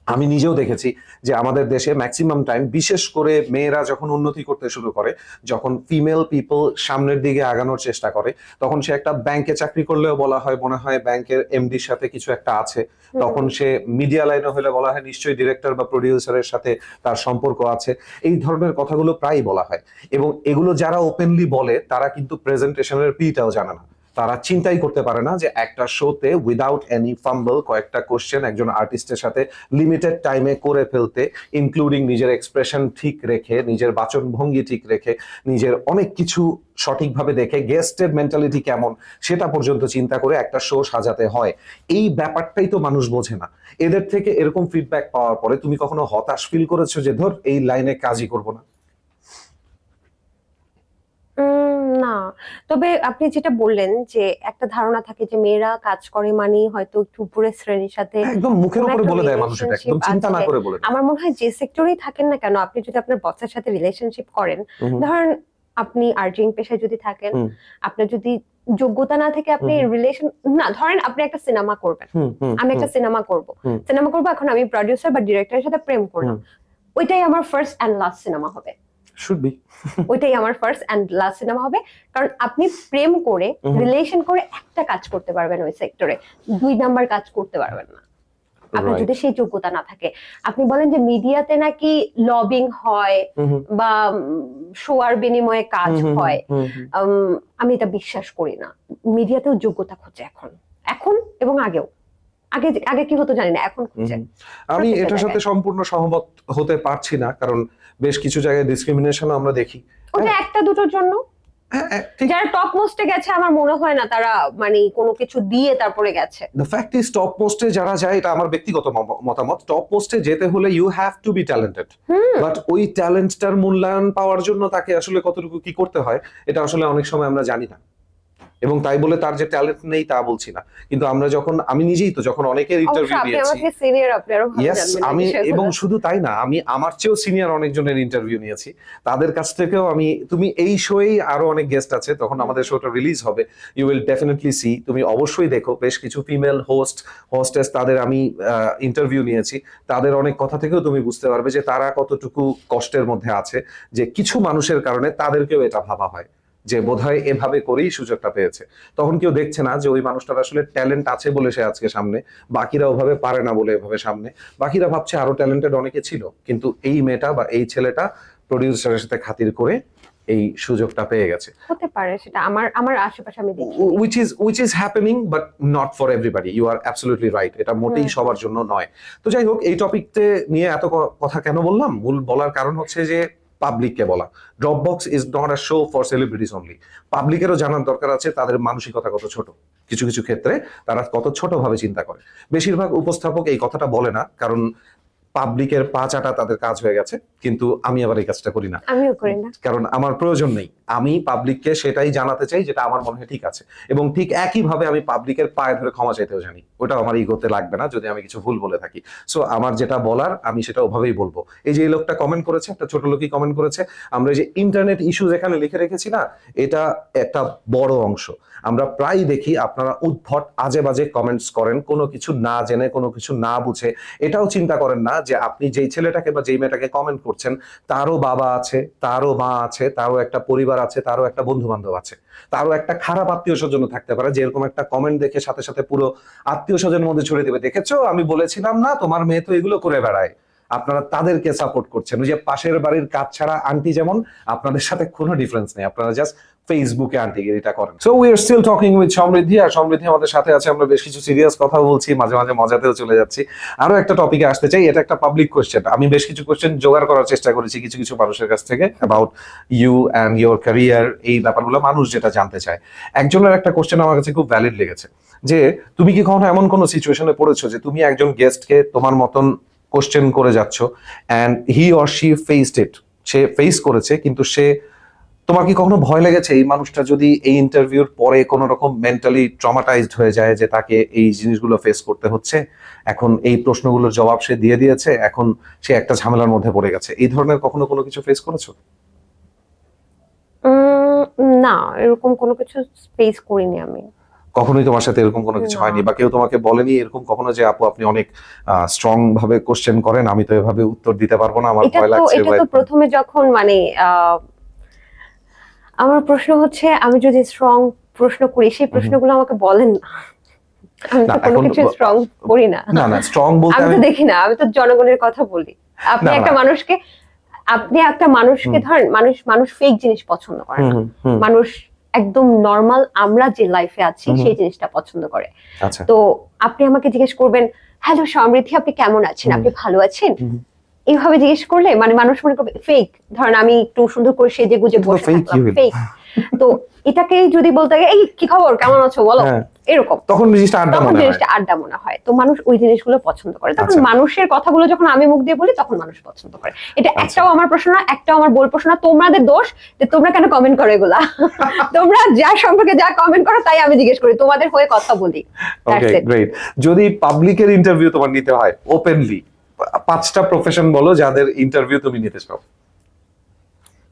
আমি নিজেও দেখেছি যে আমাদের দেশে ম্যাক্সিমাম টাইম, বিশেষ করে মেয়েরা যখন উন্নতি করতে শুরু করে, যখন ফিমেল পিপল সামনের দিকে আগানোর চেষ্টা করে, তখন সে একটা ব্যাংকে চাকরি করলেও বলা হয় মনে হয় ব্যাংকের এমডির সাথে কিছু একটা আছে। তখন সে মিডিয়া লাইনে হলে বলা হয় নিশ্চয়ই ডিরেক্টর বা প্রডিউসারের সাথে তার সম্পর্ক আছে। এই ধরনের কথাগুলো প্রায়ই বলা হয়, এবং এগুলো যারা ওপেনলি বলে তারা কিন্তু প্রেজেন্টেশনের পিটাও জানে না। তারা চিন্তাই করতে পারে না যে একটা শোতে উইদাউট এনি ফাম্বল কয়েকটা কোশ্চেন একজন আর্টিস্টের সাথে লিমিটেড টাইমে করে ফেলতে, ইনক্লুডিং নিজের এক্সপ্রেশন ঠিক রেখে, নিজের বাচনভঙ্গি ঠিক রেখে, নিজের অনেক কিছু সঠিকভাবে দেখে, গেস্টের মেন্টালিটি কেমন সেটা পর্যন্ত চিন্তা করে একটা শো সাজাতে হয়। এই ব্যাপারটাই তো মানুষ বোঝে না। এদের থেকে এরকম ফিডব্যাক পাওয়ার পরে তুমি কখনো হতাশ ফিল করেছো যে ধর এই লাইনে কাজই করবো না? না, তবে আপনি যেটা বললেন যে একটা ধারণা থাকে যে মেয়েরা কাজ করে মানে হয়তো একটু উপরের শ্রেণীর সাথে একদম মুখের উপরে বলে দেয় মানুষ, এটা একদম চিন্তা না করে বলে দেয়। আমার মনে হয় যে সেক্টরেই থাকেন না কেন, আপনি যদি আপনার বসের সাথে রিলেশনশিপ করেন, ধরেন আপনি আর্টিং পেশায় যদি থাকেন, আপনার যদি যোগ্যতা না থেকে আপনি রিলেশন না, ধরেন আপনি একটা সিনেমা করবেন, আমি একটা সিনেমা করব, এখন আমি প্রডিউসার বা ডিরেক্টরের সাথে প্রেম করলাম, ওইটাই আমার ফার্স্ট এন্ড লাস্ট সিনেমা হবে। Should be. ওইটাই আমার ফার্স্ট এন্ড লাস্ট সিনেমা হবে, কারণ আপনি প্রেম করে রিলেশন করে একটা কাজ করতে পারবেন ওই সেক্টরে, 2 নাম্বার কাজ করতে পারবেন না আপনার যদি সেই যোগ্যতা না থাকে। আপনি বলেন যে মিডিয়াতে নাকি লবিং হয় বা শোয়ার বিনিময়ে কাজ হয়, আমি এটা বিশ্বাস করি না। মিডিয়াতেও যোগ্যতা খোঁজে এখন এবং আগে কি হতো জানি না, এখন খুঁজে। আমি এটার সাথে সম্পূর্ণ সহমত হতে পারছি না, কারণ বেশ কিছু জায়গায় ডিসক্রিমিনেশন আমরা দেখি। ওটা একটা দুটোর জন্য, যারা টপ মোস্টে গেছে আমার মনে হয় না তারা মানে কোনো কিছু দিয়ে তারপরে গেছে। দ্য ফ্যাক্ট ইজ টপ মোস্টে যারা যায়, এটা আমার ব্যক্তিগত মতামত, টপ মোস্টে যেতে হলে you have to be talented, but ওই ট্যালেন্টটার মূল্যায়ন পাওয়ার জন্য তাকে আসলে কতটুকু কি করতে হয় এটা আসলে অনেক সময় আমরা জানি না। এবং তাই বলে তার যে ট্যালেন্ট নেই তা বলছি না, কিন্তু আমরা আমি নিজেই তো যখন অনেকের ইন্টারভিউ নিয়েছি, আমি এবং শুধু তাই না, আমি আমার চেয়েও সিনিয়র অনেকজনের ইন্টারভিউ নিয়েছি, তাদের কাছ থেকেও তুমি এই শোয়েই আরো অনেক গেস্ট আছে, তখন আমাদের শোটা রিলিজ হবে, ইউ উইল ডেফিনেটলি সি, তুমি অবশ্যই দেখো, বেশ কিছু ফিমেল হোস্টেস তাদের আমি ইন্টারভিউ নিয়েছি, তাদের অনেক কথা থেকেও তুমি বুঝতে পারবে যে তারা কতটুকু কষ্টের মধ্যে আছে, যে কিছু মানুষের কারণে তাদেরকেও এটা ভাবা হয় যে বোধহয় এভাবে করেই সুযোগটা পেয়েছে। তখন কেউ দেখছে না যে ওই মানুষটার আসলে ট্যালেন্ট আছে বলে সে আজকে সামনে, বাকিরা ওভাবে পারে না বলে এভাবে সামনে, বাকিরা ভাবছে আরো ট্যালেন্টেড অনেকে ছিল, কিন্তু এই মেয়েটা বা এই ছেলেটা প্রডিউসারের সাথে খাতির করে এই সুযোগটা পেয়ে গেছে। হতে পারে, সেটা আমার আশেপাশে আমি দেখি, which is happening but not for everybody. You are absolutely right. এটা মোটেই সবার জন্য নয়। তো যাই হোক, এই টপিকতে নিয়ে এত কথা কেন বললাম, মূল বলার কারণ হচ্ছে যে পাবলিককে বলা, Dropbox is not a show for celebrities only. পাবলিকেরও জানার দরকার আছে তাদের মানসিকতা কত ছোট, কিছু কিছু ক্ষেত্রে তারা কত ছোট ভাবে চিন্তা করে। বেশিরভাগ উপস্থাপক এই কথাটা বলে না, কারণ পাবলিকের পা চাটা তাদের কাজ হয়ে গেছে, কিন্তু আমি আবার এই কাজটা করি না, আমিও করি না। কারণ আমার প্রয়োজন নেই। আমি পাবলিককে সেটাই জানাতে চাই যেটা আমার মনে হয় ঠিক আছে, এবং ঠিক একই ভাবে আমি পাবলিকের পায়ে ধরে ক্ষমা চাইতেও জানি। ওটা আমার ইগোতে লাগবে না যদি আমি কিছু ভুল বলে থাকি। সো আমার যেটা বলার আমি সেটা ওভাবেই বলবো। এই যে এই লোকটা কমেন্ট করেছে, একটা ছোট লোকই কমেন্ট করেছে, আমরা এই যে ইন্টারনেট ইস্যুজ এখানে লিখে রেখেছি না, এটা একটা বড় অংশ। আমরা প্রায় দেখি আপনারা উদ্ভট আজে বাজে কমেন্টস করেন, কোনো কিছু না জেনে, কোনো কিছু না বুঝে। এটাও চিন্তা করেন না যে আপনি যেই ছেলেটাকে বা যেই মেয়েটাকে কমেন্ট করছেন তারও বাবা আছে, তারও মা আছে, তারও একটা পরিবার আছে, তারও একটা বন্ধু বান্ধব আছে, তারও একটা খারাপ আত্মীয় স্বজন থাকতে পারে, যে এরকম একটা কমেন্ট দেখে সাথে সাথে পুরো আত্মীয় স্বজনের মধ্যে ছড়িয়ে দেবে, দেখেছো আমি বলেছিলাম না তোমার মেয়ে তো এগুলো করে বেড়ায়। আপনারা তাদেরকে সাপোর্ট করছেন। ওই যে পাশের বাড়ির কাজ ছাড়া আন্টি, যেমন আপনাদের সাথে কোনো ডিফারেন্স নেই, আপনারা জাস্ট ফেসবুকে আন্টিগিরিটা করেন। So we are still talking with Samriddhi, আর সমৃদ্ধি আমাদের সাথে আছে। আমরা বেশ কিছু সিরিয়াস কথা বলছি, মাঝে মাঝে মজাতেও চলে যাচ্ছি। আরো একটা টপিকে আসতে চাই, এটা একটা পাবলিক কোশ্চেন। আমি বেশ কিছু কোশ্চেন জোগাড় করার চেষ্টা করেছি কিছু কিছু মানুষের কাছ থেকে about you and your career, এই ব্যাপারগুলো মানুষ যেটা জানতে চায়। একজনের একটা কোশ্চেন আমার কাছে খুব ভ্যালিড লেগেছে, যে তুমি কি কখনো এমন কোনো সিচুয়েশনে পড়েছো যে তুমি একজন গেস্টকে তোমার মতন কোশ্চেন করে যাচ্ছ and he or she faced it, say face করেছে, কিন্তু সে, তোমার কি কখনো ভয় লেগেছে এই মানুষটা যদি এই ইন্টারভিউর পরে কোনো রকম মেন্টালি ট্রমাটাইজড হয়ে যায়, যে তাকে এই জিনিসগুলো ফেস করতে হচ্ছে, এখন এই প্রশ্নগুলোর জবাব সে দিয়ে দিয়েছে, এখন সে একটা ঝামেলার মধ্যে পড়ে গেছে? এই ধরনের কখনো কোনো কিছু ফেস করেছো? না, এরকম কোনো কিছু স্পেস করিনি আমি। কখনোই তোমার সাথে এরকম কোনো কিছু না। হয়নি, বা কেউ তোমাকে বলেনি এরকম কখনো যে আপু আপনি অনেক স্ট্রং ভাবে কোশ্চেন করেন, আমি তো এভাবে উত্তর দিতে পারবো না, আমার ভয় লাগছে? এটা তো প্রথমে যখন মানে আমার প্রশ্ন হচ্ছে, আমি যদি স্ট্রং প্রশ্ন করি, সেই প্রশ্নগুলো আমাকে বলেন না। আমি না, তো কোনো এখন কিছু স্ট্রং করি না। না না, স্ট্রং বলতে আমি তো আমি দেখি না, আমি তো জনগণের কথা বলি। আপনি না, একটা না। মানুষকে ধরেন, মানুষ ফেক জিনিস পছন্দ করে না। হুম, মানুষ একদম নর্মাল, আমরা যে লাইফে আছি সেই জিনিসটা পছন্দ করে। আচ্ছা, তো আপনি আমাকে জিজ্ঞেস করবেন, হ্যালো সমৃদ্ধি, আপনি কেমন আছেন, আপনি ভালো আছেন, এইভাবে জিজ্ঞেস করলে মানে মানুষ মনে করবে ফেক। ধরেন আমি একটু সুন্দর করে সেজে গুজে বসে থাকলাম, ফেক। তো এটাকে যদি বলতে এই কি খবর, কেমন আছো বলো, এরকম, তখন জিনিসটা আড্ডা মনে হয়। তো মানুষ ওই জিনিসগুলো পছন্দ করে। তখন আচ্ছা। মানুষের কথাগুলো যখন আমি মুখ দিয়ে বলি তখন মানুষ পছন্দ করে। এটা একটাও আমার প্রশ্ন না, একটাও আমার বল প্রশ্ন না, তোমাদের দোষ যে তোমরা কেন কমেন্ট করো এগুলা। তোমরা যা সম্পর্কে যা কমেন্ট করো তাই আমি জিজ্ঞেস করি, তোমাদের হয়ে কথা বলি। ওকে, গ্রেট। যদি পাবলিকের ইন্টারভিউ তোমার নিতে হয় ওপেনলি, 5টা প্রফেশন বলো যাদের ইন্টারভিউ তুমি নিতে চাও।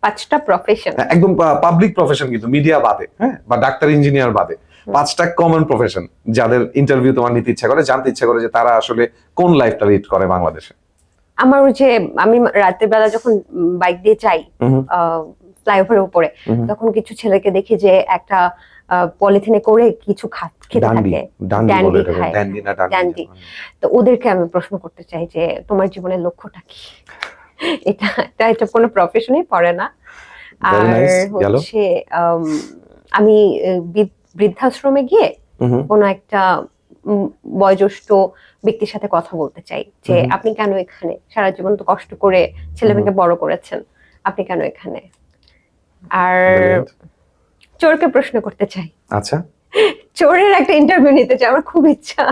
5টা প্রফেশন? একদম পাবলিক প্রফেশন, কিন্তু মিডিয়া বাদে, হ্যাঁ, বা ডাক্তার ইঞ্জিনিয়ার বাদে। 5টা কমন প্রফেশন যাদের ইন্টারভিউ তোমার নিতে ইচ্ছা করে, জানতে ইচ্ছা করে যে তারা আসলে কোন লাইফটা লিড করে বাংলাদেশে। আমার ওই যে আমি রাতের বেলা যখন বাইক দিয়ে যাই ফ্লাইওভারের উপরে, তখন কিছু ছেলেকে দেখি যে একটা পলিথিনে করে কিছু খেতে থাকে, ডান্ডি। তো ওদেরকে আমি প্রশ্ন করতে চাই যে তোমার জীবনের লক্ষ্যটা কি? এটা কোনো প্রফেশনই পড়ে না। আর হচ্ছে আমি বৃদ্ধাশ্রমে গিয়ে কোনো একটা বয়োজ্যেষ্ঠ ব্যক্তির সাথে কথা বলতে চাই যে আপনি কেন এখানে, সারা জীবন তো কষ্ট করে ছেলে মেয়েকে বড় করেছেন, আপনি কেন এখানে? আর চোরকে প্রশ্ন করতে চাই। আচ্ছা, চোরের একটা ইন্টারভিউ নিতে চাই, আমার খুব ইচ্ছা।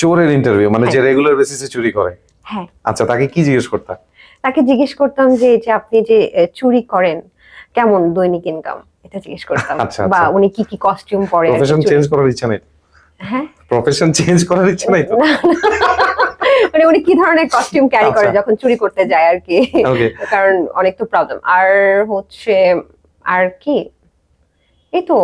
চোরের ইন্টারভিউ মানে যে রেগুলার বেসিসে চুরি করে? হ্যাঁ। আচ্ছা, তাকে কি জিজ্ঞেস করতাম? তাকে জিজ্ঞেস করতাম যে আপনি যে চুরি করেন কেমন দৈনিক ইনকাম, এটা জিজ্ঞেস করতাম। বা উনি কি কি কস্টিউম পরে। প্রফেশন চেঞ্জ করার ইচ্ছা নেই? হ্যাঁ, প্রফেশন চেঞ্জ করার ইচ্ছা নাই তো? মানে উনি কি ধরনের কস্টিউম ক্যারি করে যখন চুরি করতে যায় আর কি, কারণ অনেক তো প্রবলেম। আর হচ্ছে আর কি, এই তো,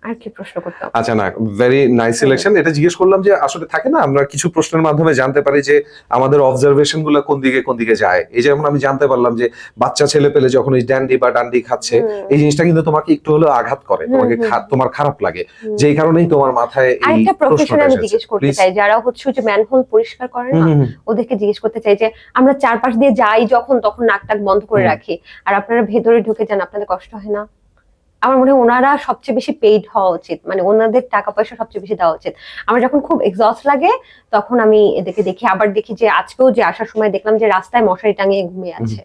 আর কি প্রশ্ন করতাম? আচ্ছা, না, ভেরি নাইস সিলেকশন। এটা জিজ্ঞেস করলাম যে আসলে থাকে না, আমরা কিছু প্রশ্নের মাধ্যমে জানতে পারি যে আমাদের অবজারভেশন গুলো কোন দিকে যায়। এই যেমন আমি জানতে পারলাম যে বাচ্চা ছেলে পেলে যখন এই ডান্ডি খাচ্ছে, এই জিনিসটা কিন্তু তোমাকে একটু হলেও আঘাত করে, তোমাকে তোমার খারাপ লাগে, যেই কারণেই তোমার মাথায় এই আরেকটা প্রফেশন আমি জিজ্ঞেস করতে চাই, যারা হচ্ছে যে ম্যানহোল পরিষ্কার করে না, ওদেরকে জিজ্ঞেস করতে চাই যে আমরা চারপাশ দিয়ে যাই যখন, তখন নাক টাক বন্ধ করে রাখি, আর আপনারা ভেতরে ঢুকে যান, আপনাদের কষ্ট হয় না? আমার মনে হয় ওনারা সবচেয়ে বেশি পেইড হওয়া উচিত, মানে ওনাদের টাকা পয়সা সবচেয়ে বেশি দেওয়া উচিত। আমার যখন খুব এক্সস্ট লাগে তখন আমি এদেরকে দেখি। আবার দেখি যে আজকেও যে আসার সময় দেখলাম যে রাস্তায় মশারি টাঙিয়ে ঘুমিয়ে আছে,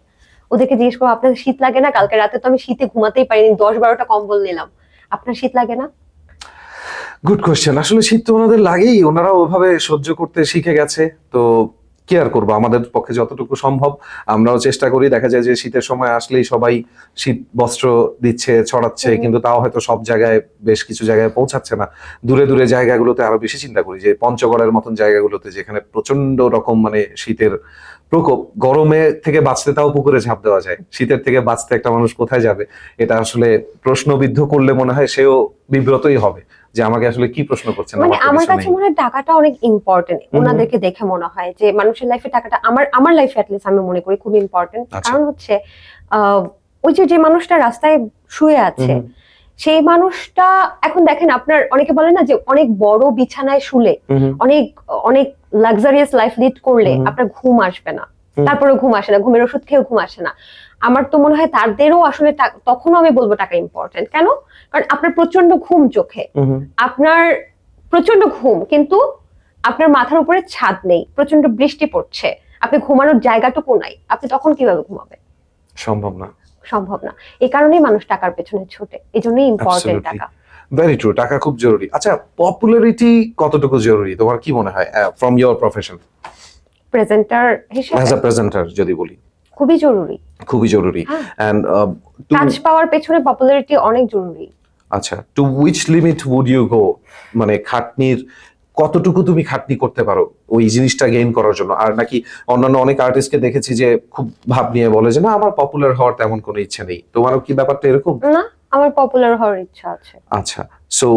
ওদেরকে জিজ্ঞেস করবো আপনাদের শীত লাগে না? কালকে রাতে তো আমি শীতে ঘুমাতেই পারিনি, 10-12টা কম্বল নিলাম, আপনার শীত লাগে না? Good question. আসলে শীত তো ওনাদের লাগেই, ওনারা ওভাবে সহ্য করতে শিখে গেছে। তো কেয়ার করবো আমাদের পক্ষে যতটুকু সম্ভব আমরাও চেষ্টা করি। দেখা যায় যে শীতের সময় আসলেই সবাই শীত বস্ত্র দিচ্ছে, ছড়াচ্ছে, কিন্তু তাও হয়তো সব জায়গায়, বেশ কিছু জায়গায় পৌঁছাচ্ছে না। দূরে দূরে জায়গাগুলোতে আরো বেশি চিন্তা করি, যে পঞ্চগড়ের মতন জায়গাগুলোতে যেখানে প্রচন্ড রকম মানে শীতের প্রকোপ, গরমে থেকে বাঁচতে তাও পুকুরে ঝাঁপ দেওয়া যায়, শীতের থেকে বাঁচতে একটা মানুষ কোথায় যাবে? এটা আসলে প্রশ্নবিদ্ধ করলে মনে হয় সেও বিব্রতই হবে যে আমাকে আসলে কি প্রশ্ন করছেন। মানে আমার কাছে মনে হয় টাকাটা অনেক ইম্পর্টেন্ট, ওনাদেরকে দেখে মনে হয় যে মানুষের লাইফে টাকাটা, আমার লাইফে অ্যাটলিস্ট আমি মনে করি খুব ইম্পর্টেন্ট। কারণ হচ্ছে ওই যে মানুষটা রাস্তায় শুয়ে আছে, সেই মানুষটা এখন দেখেন, আপনার অনেকে বলে না যে অনেক বড় বিছানায় শুলে, অনেক অনেক লাক্সারিয়াস লাইফ লিড করলে আপনার ঘুম আসবে না, তারপরে ঘুম আসে না, ঘুমের ওষুধ খেয়েও ঘুম আসে না। আমার তো মনে হয় তাদেরও আসলে তখনও আমি বলবো টাকা ইম্পর্টেন্ট। কেন? কারণ আপনার প্রচন্ড ঘুম চোখে, আপনার প্রচন্ড ঘুম, কিন্তু আপনার মাথার উপরে ছাদ নেই, প্রচন্ড বৃষ্টি পড়ছে, আপনি ঘুমানোর জায়গাটুকু নাই, আপনি তখন কিভাবে ঘুমাবেন? সম্ভব না, সম্ভব না। এই কারণেই মানুষ টাকার পেছনে ছোটে, এই জন্যই ইম্পর্টেন্ট টাকা। ভেরি ট্রু, টাকা খুব জরুরি। আচ্ছা, পপুলারিটি কতটুকু জরুরি তোমার কি মনে হয় ফ্রম ইওর প্রফেশন? প্রেজেন্টার হিসেবে অ্যাজ আ প্রেজেন্টার যদি বলি, খুবই জরুরি, খুবই জরুরি। এন্ড কাজ পাওয়ার পেছনে পপুলারিটি অনেক জরুরি। আচ্ছা, to which limit would you go? মানে খাটনির কতটুকু তুমি খাটনি করতে পারো ওই জিনিসটা গেইন করার জন্য? আর নাকি অন্যান্য অনেক আর্টিস্টকে দেখেছি যে খুব ভাব নিয়ে বলে যে না, আমার পপুলার হওয়ার তেমন কোনো ইচ্ছে নেই। তোমারও কি ব্যাপারটা এরকম? না, আমার পপুলার হওয়ার ইচ্ছা আছে। আচ্ছা, সো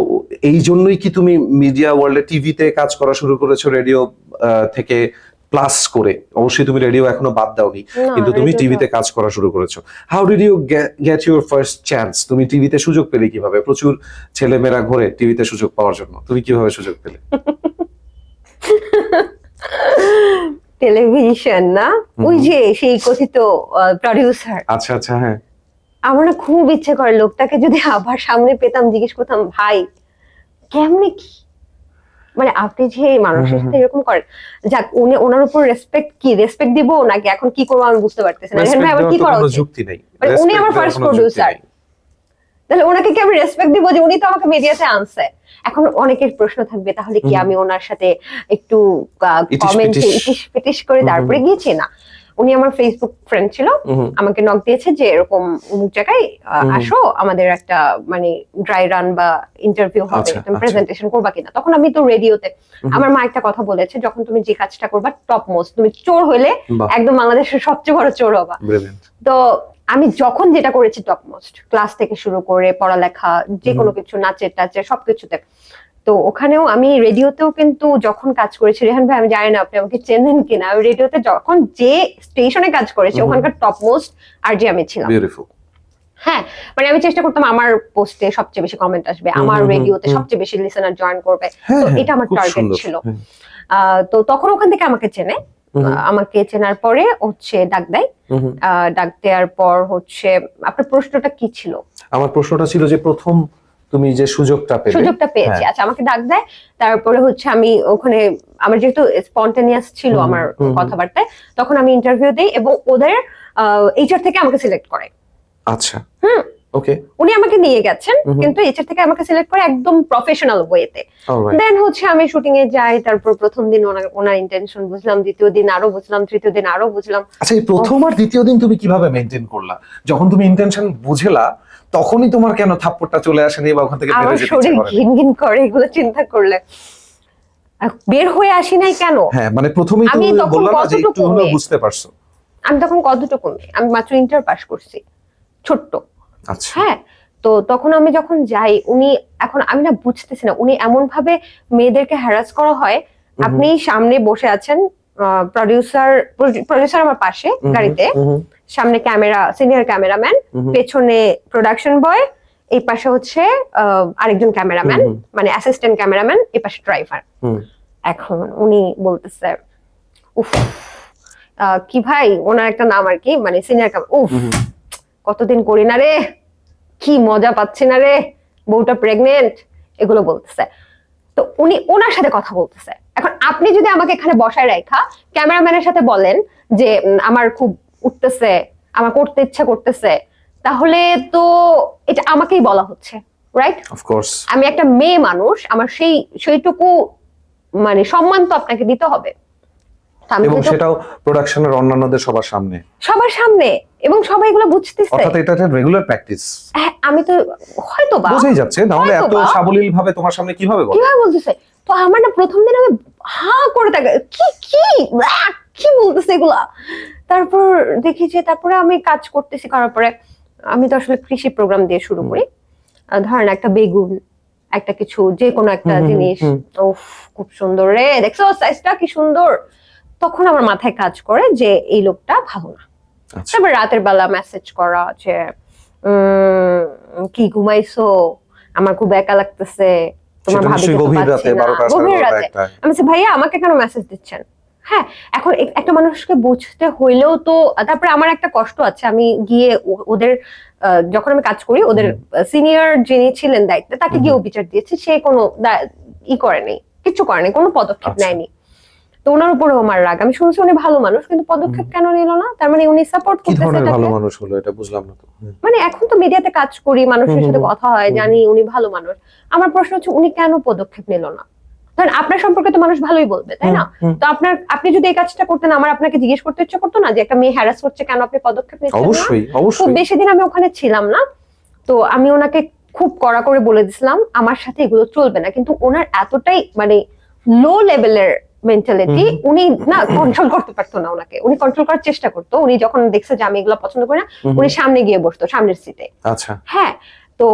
এই জন্যই কি তুমি মিডিয়া ওয়ার্ল্ডে, টিভিতে কাজ করা শুরু করেছো, রেডিও থেকে প্লাস করে? অবশ্যই তুমি রেডিও এখনো বাদ দাওনি, কিন্তু তুমি টিভিতে কাজ করা শুরু করেছো। How did you get your first chance? তুমি টিভিতে সুযোগ পেলে কিভাবে? প্রচুর ছেলেমেয়েরা ঘুরে টিভিতে সুযোগ পাওয়ার জন্য, তুমি কিভাবে সুযোগ পেলে? টেলিভিশন না, ওই যে সেই কথিত প্রডিউসার। আচ্ছা আচ্ছা, হ্যাঁ। আমার না খুব ইচ্ছে করে লোকটাকে যদি আবার সামনে পেতাম, জিজ্ঞেস করতাম, ভাই কেমনে কি, মানে আপনি যে মানুষের সাথে এরকম করেন। যাক, উনি ওনার উপর রেসপেক্ট দিব নাকি এখন কি করবো আমি বুঝতে পারতেছি না। ভাই আমার কি করা উচিত? যুক্তি নেই, মানে উনি আমার ফার্স্ট প্রডিউসার, তাহলে ওনাকে কি আমি রেসপেক্ট দিব যে উনি তো আমাকে মিডিয়াতে আনছে? এখন অনেকের প্রশ্ন থাকবে, তাহলে কি আমি ওনার সাথে একটু কমেন্টে ইটিশ পিটিশ করে তারপরে গিয়েছি? না, উনি আমার ফেসবুক ফ্রেন্ড ছিল, আমাকে নক দিয়েছে যে এরকম অমুক জায়গায় আসো, আমাদের একটা মানে ড্রাই রান বা ইন্টারভিউ হবে, তুমি প্রেজেন্টেশন করবা কিনা? তখন আমি তো রেডিওতে, আমার মা একটা কথা বলেছে, যখন তুমি যে কাজটা করবা টপ মোস্ট, তুমি চোর হইলে একদম বাংলাদেশের সবচেয়ে বড় চোর হবা। তো আমি যখন যেটা করেছি টপ মোস্ট, ক্লাস থেকে শুরু করে পড়ালেখা, যে কোনো কিছু, নাচের টাচের সবকিছুতে। তো ওখানেও আমি রেডিওতেও কিন্তু যখন কাজ করেছি, রেহান ভাই আমি জানি না আপনি আমাকে চেনেন কিনা, আমি রেডিওতে যখন যে স্টেশনে কাজ করেছি ওখানকার টপ মোস্ট আর যে আমি ছিলাম। হ্যাঁ, মানে আমি চেষ্টা করতাম আমার পোস্টে সবচেয়ে বেশি কমেন্ট আসবে, আমার রেডিওতে সবচেয়ে বেশি লিসেনার জয়েন করবে, তো এটা আমার টার্গেট ছিল। তো তখন ওখান থেকে আমাকে চেনে, আমাকে চেনার পরে হচ্ছে ডাক দেয়, ডাক দেওয়ার পর হচ্ছে, আপনার প্রশ্নটা কি ছিল? আমার প্রশ্নটা ছিল যে প্রথম তুমি যে সুযোগটা পেয়েছি, আচ্ছা আমাকে ডাক দেয়, তারপরে হচ্ছে আমি ওখানে, আমার যেহেতু স্পন্টেনিয়াস ছিল আমার কথাবার্তায়, তখন আমি ইন্টারভিউ দেই এবং ওদের এইচআর থেকে আমাকে সিলেক্ট করে। আচ্ছা, ওকে, উনি আমাকে নিয়ে গেছেন, কিন্তু এইচআর থেকে আমাকে সিলেক্ট করে একদম প্রফেশনাল ওয়েতে। দেন হচ্ছে আমি শুটিং এ যাই, তারপর প্রথম দিন ওনার ইন্টেনশন বুঝলাম, দ্বিতীয় দিন আরো বুঝলাম, তৃতীয় দিন আরো বুঝলাম। আচ্ছা, এই প্রথম আর দ্বিতীয় দিন তুমি কিভাবে মেইনটেইন করলা? যখন তুমি ইন্টেনশন বুঝলা তখনই তোমার কেন থাপ্পড়টা চলে আসেনি বা ওখান থেকে বের হয়ে যেতে ইচ্ছে করে? আমার শরীর ঘিনঘিন করে এগুলো চিন্তা করলে, বের হয়ে আসি নাই কেন? হ্যাঁ, মানে প্রথমেই তুমি বললা না যে একটু হলেও বুঝতে পারছো। আমি তখন কতটুকু, আমি মাত্র ইন্টার পাস করছি, ছোট্ট। আচ্ছা, হ্যাঁ, তো তখন আমি যখন যাই, উনি, এখন আমি না বুঝতেছি না, উনি এমন ভাবে মেয়েদেরকে হ্যারাস করা হয়। আপনি সামনে বসে আছেন, প্রডিউসার আমার পাশে গাড়িতে, সামনে ক্যামেরা, সিনিয়র ক্যামেরাম্যান, পেছনে প্রোডাকশন বয়, এই পাশে হচ্ছে আরেকজন ক্যামেরাম্যান, মানে অ্যাসিস্ট্যান্ট ক্যামেরাম্যান, এই পাশে ড্রাইভার। এখন উনি বলতেছে, উফ কি ভাই, ওনার একটা নাম আর কি, মানে সিনিয়র ক্যামেরা, উফ কতদিন করি না রে, কি মজা পাচ্ছি না রে, বউটা প্রেগনেন্ট, এগুলো বলতেছে। তো উনি ওনার সাথে কথা বলতেছে। এখন আপনি যদি আমাকে এখানে বসায় রাখা ক্যামেরাম্যানের সাথে বলেন যে আমার খুব উঠতেছে, আমার করতে ইচ্ছা করতেছে, তাহলে তো এটা আমাকেই বলা হচ্ছে, রাইট? অফকোর্স, আমি একটা মেয়ে মানুষ, আমার সেইটুকু মানে সম্মান তো আপনাকে দিতে হবে। তো আমি এবং যেহেতু সেটাও প্রোডাকশনের অন্যান্যদের সবার সামনে, এবং সবাই এগুলো বুঝতেছে। অর্থাৎ এটা একটা রেগুলার প্র্যাকটিস। হ্যাঁ, আমি তো হয়তো বা বোঝাই যাচ্ছে, না হলে এত হয়তোবা। সাবলীল ভাবে তোমার সামনে কিভাবে বলে? কিভাবে বলতেছে? তো আমার না প্রথম দিন আমি হা করে তাকে কি কি কি বলতেছে এগুলা। তারপর দেখি যে তারপরে আমি কাজ করতেছি, করার পরে আমি তো আসলে কৃষি প্রোগ্রাম দিয়ে শুরু করি। ধরেন একটা বেগুন, একটা কিছু যে কোনো একটা জিনিস, উফ খুব সুন্দর রে, দেখছো সাইজটা কি সুন্দর। তখন আমার মাথায় কাজ করে যে এই লোকটা ভালো না। আচ্ছা। তারপর রাতের বেলা মেসেজ করা যে কি ঘুমাইছো, আমার খুব একা লাগতেছে, তোমার সেটা ভাবিকে নিশ্চয়ই তো গভীর পাচ্ছি রাতে, না। 12টা, গভীর 12:30, রাতে 1টা। আমি বলছি, ভাইয়া আমাকে কেন মেসেজ দিচ্ছেন? হ্যাঁ, এখন একটা মানুষকে বুঝতে হইলেও তো। তারপরে আমার একটা কষ্ট আছে, আমি গিয়ে ওদের যখন আমি কাজ করি, ওদের সিনিয়র যিনি ছিলেন দায়িত্বে, তাকে গিয়ে বিচার দিয়েছি, সে কোনো করেনি, কিছু করেনি, কোনো পদক্ষেপ আচ্ছা। নেয়নি। তো ওনার উপরেও আমার রাগ। আমি শুনছি উনি ভালো মানুষ, কিন্তু পদক্ষেপ কেন নিল না? তার মানে উনি সাপোর্ট কি করতেছে ধরনের ভালো এটাকে। মানুষ হলো এটা বুঝলাম না তো। মানে এখন তো মিডিয়াতে কাজ করি, মানুষের সাথে কথা হয়, জানি উনি ভালো মানুষ। আমার প্রশ্ন হচ্ছে উনি কেন পদক্ষেপ নিল না? ধরেন আপনার সম্পর্কে তো মানুষ ভালোই বলবে, তাই না? তো আপনি যদি এই কাজটা করতেন, আমার আপনাকে জিজ্ঞেস করতে ইচ্ছে করতো না যে একটা মেয়ে হ্যারাস করছে, কেন আপনি পদক্ষেপ নিচ্ছেন না? অবশ্যই, খুব অবশ্যই। বেশি দিন আমি ওখানে ছিলাম না, তো আমি ওনাকে খুব কড়া করে বলে দিছিলাম আমার সাথে এগুলো চলবে না। কিন্তু ওনার এতটাই মানে লো লেভেলের মেন্টালিটি, উনি না কন্ট্রোল করতে পারতো না ওনাকে। উনি কন্ট্রোল করার চেষ্টা করতো। উনি যখন দেখছে যে আমি এগুলো পছন্দ করি না, উনি সামনে গিয়ে বসতো, সামনের সিটে। আচ্ছা। হ্যাঁ, তো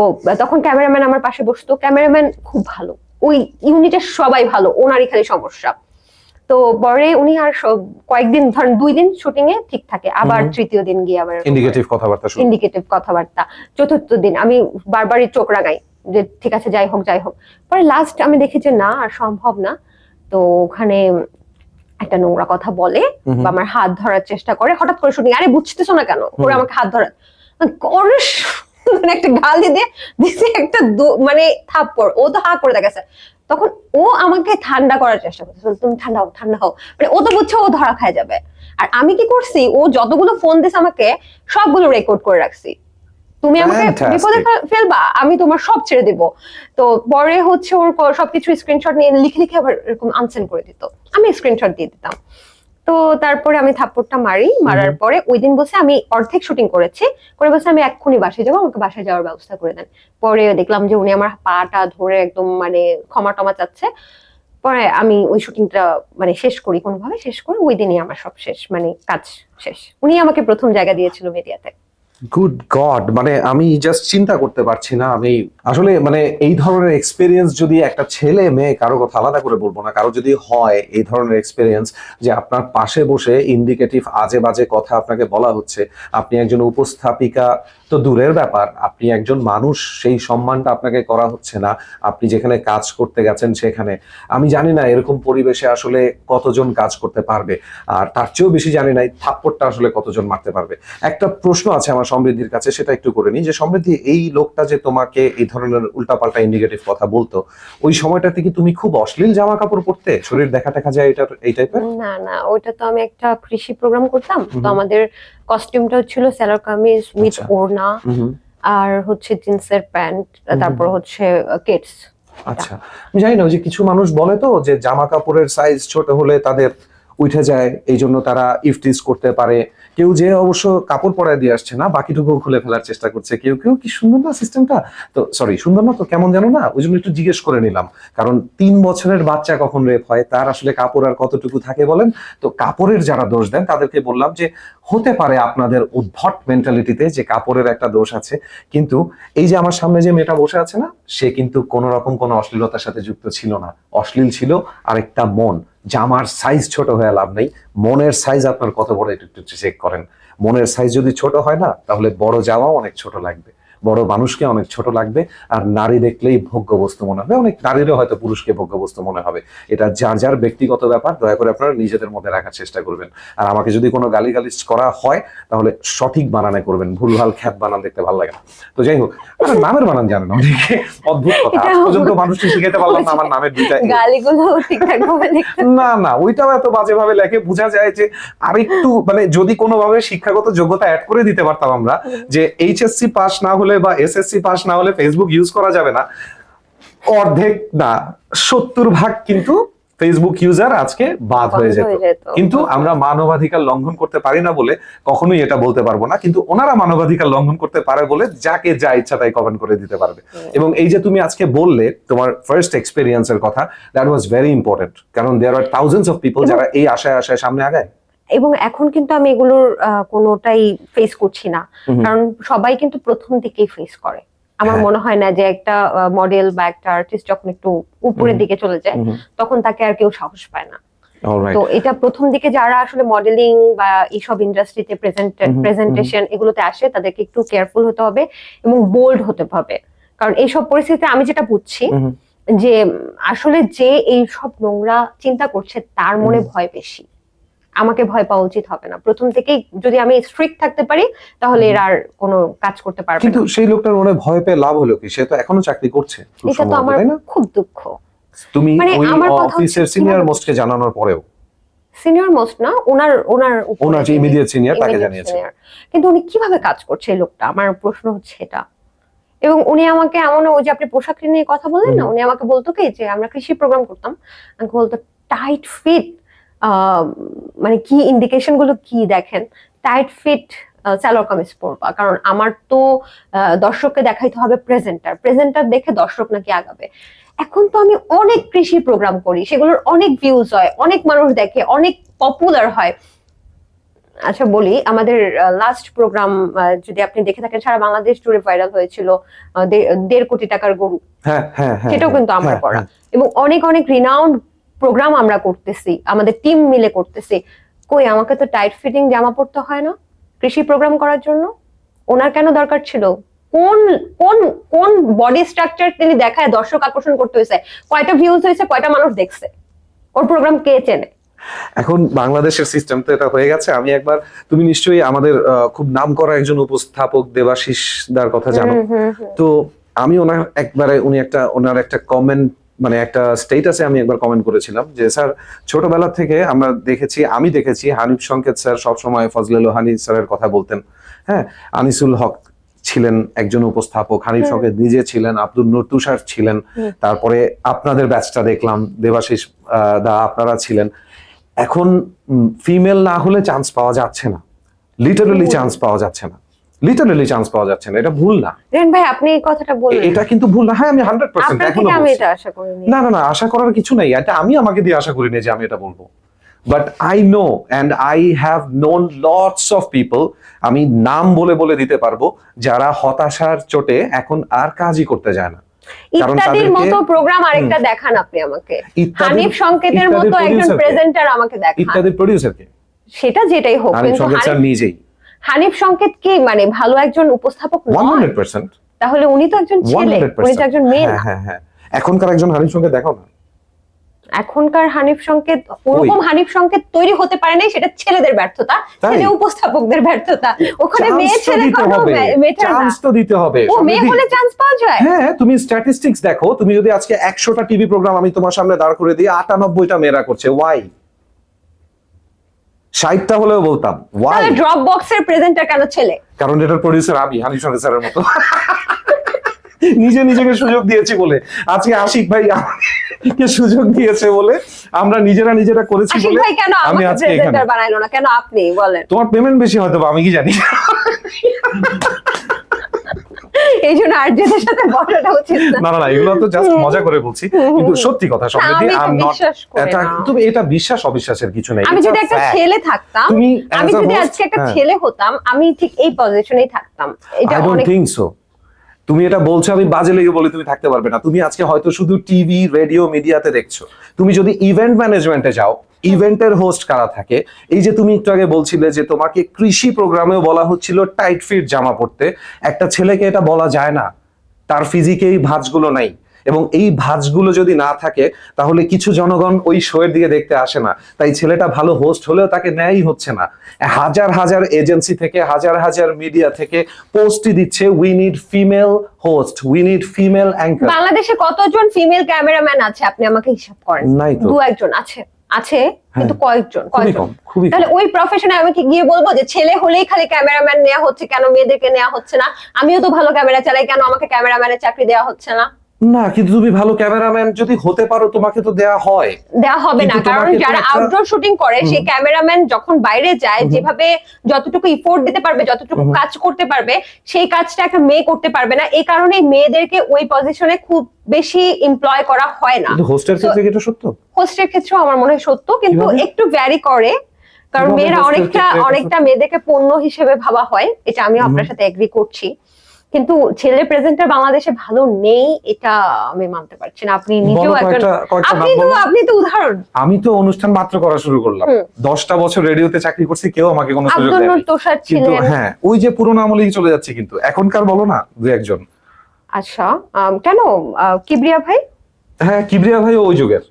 তখন ক্যামেরাম্যান আমার পাশে বসতো। ক্যামেরাম্যান খুব ভালো, ওই ইউনিটের সবাই ভালো, ওনারই খালি সমস্যা। তো পরে উনি আর কয়েকদিন, ধরেন 2 দিন শুটিং এ ঠিক থাকে, আবার তৃতীয় দিন গিয়ে আবার ইন্ডিকেটিভ কথাবার্তা শুরু। ইন্ডিকেটিভ কথাবার্তা। চতুর্থ দিন আমি বারবারই চোখ রাগাই যে ঠিক আছে যাই হোক যাই হোক। পরে লাস্ট আমি দেখি যে না আর সম্ভব না, তো ওখানে একটা নোংরা কথা বলে বা আমার হাত ধরার চেষ্টা করে হঠাৎ করে শুটিং। আরে বুঝতেছো না কেন ওরা আমাকে হাত ধরা করে, মানে একটা গালি দিয়ে দিছে একটা মানে থাপ্পড়। ও তো হা করে দেখেছে। তখন ও আমাকে ঠান্ডা করার চেষ্টা করছে, তুমি ঠান্ডা হও ঠান্ডা হও, মানে ও তো বুঝছে ও ধরা খায় যাবে। আর আমি কি করছি, ও যতগুলো ফোন দিছে আমাকে সবগুলো রেকর্ড করে রাখছি। তুমি আমাকে বিপদে ফেলবা, আমি তোমার সব ছেড়ে দিব। তো পরে হচ্ছে ওর সবকিছু স্ক্রিনশট নিয়ে লিখে লিখে আবার এরকম আনসেন্ড করে দিত, আমি স্ক্রিনশট দিয়ে দিতাম। তো তারপরে আমি থাপ্পড়টা মারার পরে ওই দিন বসে আমি অর্ধেক শুটিং করেছি, করে বসে আমি এক্ষুনি বাসায় যাবো, আমাকে বাসায় যাওয়ার ব্যবস্থা করে দেন। পরে দেখলাম যে উনি আমার পাটা ধরে একদম মানে ক্ষমা টমা চাচ্ছে। পরে আমি ওই শুটিংটা মানে শেষ করি, কোনোভাবে শেষ করে ওই দিনই আমার সব শেষ, মানে কাজ শেষ। উনি আমাকে প্রথম জায়গা দিয়েছিল মিডিয়াতে। গুড গড, মানে আমি জাস্ট চিন্তা করতে পারছি না। আমি আসলে মানে এই ধরনের এক্সপেরিয়েন্স যদি একটা ছেলে মেয়ে, কারো কথা আলাদা করে বলবো না, কারো যদি হয় এই ধরনের এক্সপেরিয়েন্স যে আপনার পাশে বসে ইন্ডিকেটিভ আজে বাজে কথা আপনাকে বলা হচ্ছে, আপনি একজন উপস্থাপিকা তো দূরের ব্যাপার, আপনি একজন মানুষ, সেই সম্মানটা আপনাকে করা হচ্ছে না, আপনি যেখানে কাজ করতে গেছেন সেখানে। আমি জানি না এরকম পরিবেশে আসলে কতজন কাজ করতে পারবে, আর তার চেয়েও বেশি জানি না এই থাপ্পড়টা আসলে কতজন মারতে পারবে। একটা প্রশ্ন আছে আমার সমৃদ্ধির কাছে, সেটা একটু করে নিই, যে সমৃদ্ধি, এই লোকটা যে তোমাকে এই ধরনের উল্টাপাল্টা ইন্ডিকেটিভ কথা বলতো, ওই সময়টাতে কি তুমি খুব অশ্লীল জামা কাপড় পরতে, শরীর দেখা দেখা যায় এটা এই টাইপের? না না, ওইটা তো আমি একটা কৃষি প্রোগ্রাম করতাম, তো আমাদের কস্টিউমটা ছিল সেলার কামিজ উইথ ওড়না, আর হচ্ছে জিন্সের প্যান্ট, তারপর হচ্ছে কিডস। আচ্ছা, আমি জানি না, ওই যে কিছু মানুষ বলে তো যে জামা কাপড়ের সাইজ ছোট হলে তাদের উঠে যায়, এই জন্য তারা ইফটিজ করতে পারে। কেউ যে অবশ্য কাপড় পরায় দিয়ে আসছে না, বাকিটুকু খুলে ফেলার চেষ্টা করছে। কেউ কেউ কি সুন্দর না সিস্টেমটা, তো সরি সুন্দর না তো কেমন জানো না, ওই জন্য একটু জিজ্ঞেস করে নিলাম। কারণ 3 বছরের বাচ্চা কখন রেপ হয়, তার আসলে কাপড় আর কতটুকু থাকে বলেন? তো কাপড়ের যারা দোষ দেন তাদেরকে বললাম যে হতে পারে আপনাদের উদ্ভট মেন্টালিটিতে যে কাপড়ের একটা দোষ আছে, কিন্তু এই যে আমার সামনে যে মেয়েটা বসে আছে না, সে কিন্তু কোন রকম কোনো অশ্লীলতার সাথে যুক্ত ছিল না। অশ্লীল ছিল আরেকটা মন। জামার সাইজ ছোট হয়ে লাভ নেই, মনের সাইজ আপনার কত বড় একটু একটু চেক করেন। মনের সাইজ যদি ছোট হয় না, তাহলে বড় জামাও অনেক ছোট লাগবে, বড় মানুষকে অনেক ছোট লাগবে, আর নারী দেখলেই ভোগ্য বস্তু মনে হবে। অনেক নারীরও হয়তো পুরুষকে ভোগ্য বস্তু মনে হবে। এটা যার যার ব্যক্তিগত ব্যাপার, দয়া করে আপনারা নিজেদের মধ্যে রাখার চেষ্টা করবেন। আর আমাকে যদি কোনো গালিগালিজ করা হয় তাহলে সঠিক বানানে করবেন, ভুলভাল খ্যাত বানান দেখতে ভালো লাগে না। তো যাই হোক, নামের বানান জানেন অনেকে, অদ্ভুত কথা, আজ পর্যন্ত মানুষকে শিখাইতে পারলাম না আমার নামের দুইটা গালিগুলো ঠিকঠাক ভাবে লিখতে। না না, ওইটাও এত বাজেভাবে লেখে, বোঝা যায় যে আরেকটু মানে যদি কোনোভাবে শিক্ষাগত যোগ্যতা অ্যাড করে দিতে পারতাম আমরা, যে এইচএসসি পাস না হলে বা এসএসসি পাস না হলে ফেসবুক ইউজ করা যাবে না, অর্ধেক না 70 ভাগ কিন্তু ফেসবুক ইউজার আজকে বাদ হয়ে যেত। যেত। কিন্তু আমরা মানবাধিকার লঙ্ঘন করতে পারি না বলে কখনোই এটা বলতে পারবো না, কিন্তু ওনারা মানবাধিকার লঙ্ঘন করতে পারে বলে যাকে যা ইচ্ছা তাই কমেন্ট করে দিতে পারবে। এবং এই যে তুমি আজকে বললে তোমার ফার্স্ট এক্সপেরিয়েন্সের কথা, দ্যাট ওয়াজ ভেরি ইম্পর্টেন্ট, কারণ দেয়ার আর থাউজেন্ডস অফ পিপল যারা এই আশায় আশায় সামনে আগায়। এবং এখন কিন্তু আমি এগুলোর কোনোটাই ফেস করছি না, কারণ সবাই কিন্তু প্রথম থেকেই ফেস করে। আমার মনে হয় না যে একটা মডেল বা একটা আর্টিস্ট যখন একটু উপরের দিকে চলে যায় তখন তাকে আর কেউ সাহস পায় না। তো এটা প্রথম দিকে যারা আসলে মডেলিং বা এইসব ইন্ডাস্ট্রিতে প্রেজেন্টেশন এগুলোতে আসে তাদেরকে একটু কেয়ারফুল হতে হবে এবং বোল্ড হতে হবে, কারণ এইসব পরিস্থিতিতে আমি যেটা বুঝছি যে আসলে যে এইসব নোংরা চিন্তা করছে তার মনে ভয় বেশি। আমাকে ভয় পাওয়া উচিত হবে না। প্রথম থেকেই যদি আমি স্ট্রিক্ট থাকতে পারি তাহলে এর আর কোনো কাজ করতে পারবে না। কিন্তু সেই লোকটার মনে ভয় পেয়ে লাভ হলো কি? সে তো এখনো চাকরি করছে। এটা তো আমার খুব দুঃখ। তুমি মানে ওই আমার কথা অফিসের সিনিয়র মোস্টকে জানানোর পরেও, সিনিয়র মোস্ট না, ওনার যে ইমিডিয়েট সিনিয়র তাকে জানিয়েছে, কিন্তু উনি কিভাবে কাজ করছে এই লোকটা, আমার প্রশ্ন হচ্ছে এটা। এবং উনি আমাকে এমন, ওই যে আপনি পোশাক নিয়ে কথা বললেন না, উনি আমাকে বলতো কি যে আমরা কৃষি প্রোগ্রাম করতাম, আমাকে বলতো টাইট ফিট, মানে কি ইন্ডিকেশন গুলো কি দেখেন, টাইট ফিট সালোয়ার কামিজ পরবা, কারণ আমার তো দর্শককে দেখাইতে হবে প্রেজেন্টার দেখে দর্শক নাকি আগাবে। এখন তো আমি অনেক কৃষি প্রোগ্রাম করি, সেগুলোর অনেক ভিউজ হয়, অনেক মানুষ দেখে, অনেক পপুলার হয়। আচ্ছা বলি, আমাদের লাস্ট প্রোগ্রাম যদি আপনি দেখে থাকেন সারা বাংলাদেশ জুড়ে ভাইরাল হয়েছিল 1.5 কোটি টাকার গরু, সেটাও কিন্তু আমার করা। এবং অনেক অনেক রিনাউন্ড প্রোগ্রাম আমরা করতেছি, আমাদের টিম মিলে করতেছি। কই আমাকে তো টাইট ফিটিং জামা পরতে হয় না কৃষি প্রোগ্রাম করার জন্য? ওনার কেন দরকার ছিল? কোন কোন কোন বডি স্ট্রাকচার তিনি দেখায় দর্শক আকর্ষণ করতে হয়েছে? কয়টা ভিউজ হয়েছে, কয়টা মানুষ দেখছে? ওর প্রোগ্রাম কে চেনে? এখন বাংলাদেশের সিস্টেম তো এটা হয়ে গেছে। আমি একবার, তুমি নিশ্চয়ই আমাদের খুব নামকরা একজন উপস্থাপক দেবাশিস দার কথা জানো, তো আমি ওনার একটা কমেন্ট, মানে একটা স্টেটাসে আমি একবার কমেন্ট করেছিলাম যে স্যার, ছোটবেলা থেকে আমি দেখেছি হানিফ সংকেত স্যার সবসময় ফজলে লোহানী স্যারের কথা বলতেন। হ্যাঁ, আনিসুল হক ছিলেন একজন উপস্থাপক, হানিফ সংকেত নিজে ছিলেন, আব্দুল নূর তুষার ছিলেন, তারপরে আপনাদের ব্যাচটা দেখলাম, দেবাশিস দা আপনারা ছিলেন। এখন ফিমেল না হলে চান্স পাওয়া যাচ্ছে না, লিটারালি চান্স পাওয়া যাচ্ছে না, এটা ভুল না। রেন ভাই আপনি এই কথাটা বললেন, এটা কিন্তু ভুল না। হ্যাঁ, আমি 100% এখনো আমি এটা আশা করিনি। না, আশা করার কিছু নাই, এটা আমি আমাকে দিয়ে আশা করিনি যে আমি এটা বলবো। But I know and I have known lots of people, আমি নাম বলে দিতে পারবো, যারা হতাশার চোটে এখন আর কাজই করতে যায় না। ইত্যাদির মতো প্রোগ্রাম আরেকটা দেখান আপনি আমাকে, হানিফ সংকেতের মতো একজন প্রেজেন্টার আমাকে দেখান। ইত্যাদির প্রোডিউসার কে? সেটা যেটাই হোক, কিন্তু হানিফ সংকেত কি মানে ভালো একজন উপস্থাপক নয়? 100%। তাহলে উনি তো একজন ছেলে, উনি তো একজন মেয়ে। হ্যাঁ, এখনকার একজন হানিফ সংকেত দেখাও না। এখনকার হানিফ সংকেত, ওরকম হানিফ সংকেত তৈরি হতে পারে নাই, সেটা ছেলেদের ব্যর্থতা, ছেলে উপস্থাপকদের ব্যর্থতা। ওখানে মেয়ে ছেলে কোনো মেটার না, চান্স তো দিতে হবে। ও মেয়ে হলে চান্স পাওয়া যায়। হ্যাঁ, তুমি স্ট্যাটিস্টিক্স দেখো, তুমি যদি আজকে 100টা টিভি প্রোগ্রাম আমি তোমার সামনে দাঁড় করে দিই, 98টা মেয়েরা করছে। ওয়াই? 60টা হলেও বলতাম ওয়াই। তাহলে ড্রপ বক্সের প্রেজেন্টার কেন ছেলে? কারণ এটার প্রোডিউসার আমি, হানিফ সংকেত স্যারের মতো নিজেকে সুযোগ দিয়েছি বলে, আজকে আশিক ভাই আমাকে সুযোগ দিয়েছে বলে, আমরা নিজেরা করেছি বলে। ভাই কেন আমি আজকে প্রেজেন্টার বানাইলো না, কেন আপনি বলেন? তোমার পেমেন্ট বেশি হয়তো, আমি কি জানি। এই জন্য আরজেদের সাথে বলাটা উচিত না। না, এগুলো তো জাস্ট মজা করে বলছি, কিন্তু সত্যি কথা সমৃদ্ধি, এটা বিশ্বাস অবিশ্বাসের কিছু নেই। আমি যদি একটা ছেলে থাকতাম, আমি যদি আজকে একটা ছেলে হতাম, আমি ঠিক এই পজিশনেই থাকতাম। এটা I don't think so। তুমি এটা বলছো আমি বাজে লেগে বলে তুমি থাকতে পারবে না। তুমি আজকে হয়তো শুধু টিভি, রেডিও, মিডিয়াতে দেখছো। তুমি যদি ইভেন্ট ম্যানেজমেন্টে যাও, ইভেন্টের হোস্ট কারা থাকে? এই যে তুমি একটু আগে বলছিলে যে তোমাকে কৃষি প্রোগ্রামেও বলা হচ্ছিল টাইট ফিট জামা পরতে, একটা ছেলেকে এটা বলা যায় না, তার ফিজিকে এই ভাঁজগুলো নাই। এবং এই ভাঁজগুলো যদি না থাকে তাহলে কিছু জনগণ ওই শো এর দিকে দেখতে আসে না। তাই ছেলেটা ভালো হোস্ট হলেও তাকে ন্যায়ই হচ্ছে না। হাজার এজেন্সি থেকে, হাজার মিডিয়া থেকে পোস্টই দিচ্ছে, we need female host, we need female anchor. বাংলাদেশে কতজন ফিমেল ক্যামেরাম্যান আছে আপনি আমাকে হিসাব করেন? নাই তো। 2-1 আছে, কিন্তু কয়েকজন? খুবই তাহলে ওই প্রফেশনে আমি কি গিয়ে বলবো যে ছেলে হলেই খালি ক্যামেরাম্যান নেওয়া হচ্ছে, কেন মেয়েদেরকে নেওয়া হচ্ছে না? আমিও তো ভালো ক্যামেরা চালাই, কেন আমাকে ক্যামেরাম্যানের চাকরি দেওয়া হচ্ছে না? না, কিন্তু তুমি ভালো ক্যামেরাম্যান যদি হতে পারো তোমাকে তো দেয়া হয়। দেওয়া হবে না, কিন্তু কারণ তোমাকে তো যারা একটা- আউটডোর শুটিং করে সেই ক্যামেরাম্যান যখন বাইরে যায় যেভাবে যতটুকু ইফোর্ট দিতে পারবে, যতটুকু কাজ করতে পারবে, সেই কাজটা একটা মেয়ে করতে পারবে না। এই কারণে মেয়েদেরকে ওই পজিশনে খুব বেশি এমপ্লয় করা হয় না। কিন্তু হোস্টের ক্ষেত্রে কি এটা সত্য? হোস্টের ক্ষেত্রেও আমার মনে হয় সত্য, কিন্তু কিভাবে? একটু ভ্যারি করে, কারণ কিভাবে মেয়েরা হোস্টের অনেকটা ক্ষেত্রে এটা অনেকটা মেয়েদেরকে পণ্য হিসেবে ভাবা হয়, এটা আমি আপনার সাথে এগ্রি করছি। কিন্তু ছেলে প্রেজেন্টার বাংলাদেশে ভালো নেই, এটা আমি মানতে পারছি না। আপনি নিজেও বলো একজন, কয়েকটা নাম বলো। আপনি তো উদাহরণ। আমি তো অনুষ্ঠান মাত্র করা শুরু করলাম, 10টা বছর রেডিওতে চাকরি করছি, কেউ আমাকে কোনো সুযোগ আব্দুল নূর দেয়নি। তোষার কিন্তু ছিলেন। হ্যাঁ, ওই যে পুরোনো আমলেই চলে যাচ্ছে, কিন্তু এখনকার বলো না দু একজন। আচ্ছা, কেন কিবরিয়া ভাই? হ্যাঁ, কিবরিয়া ভাই ওই যুগের।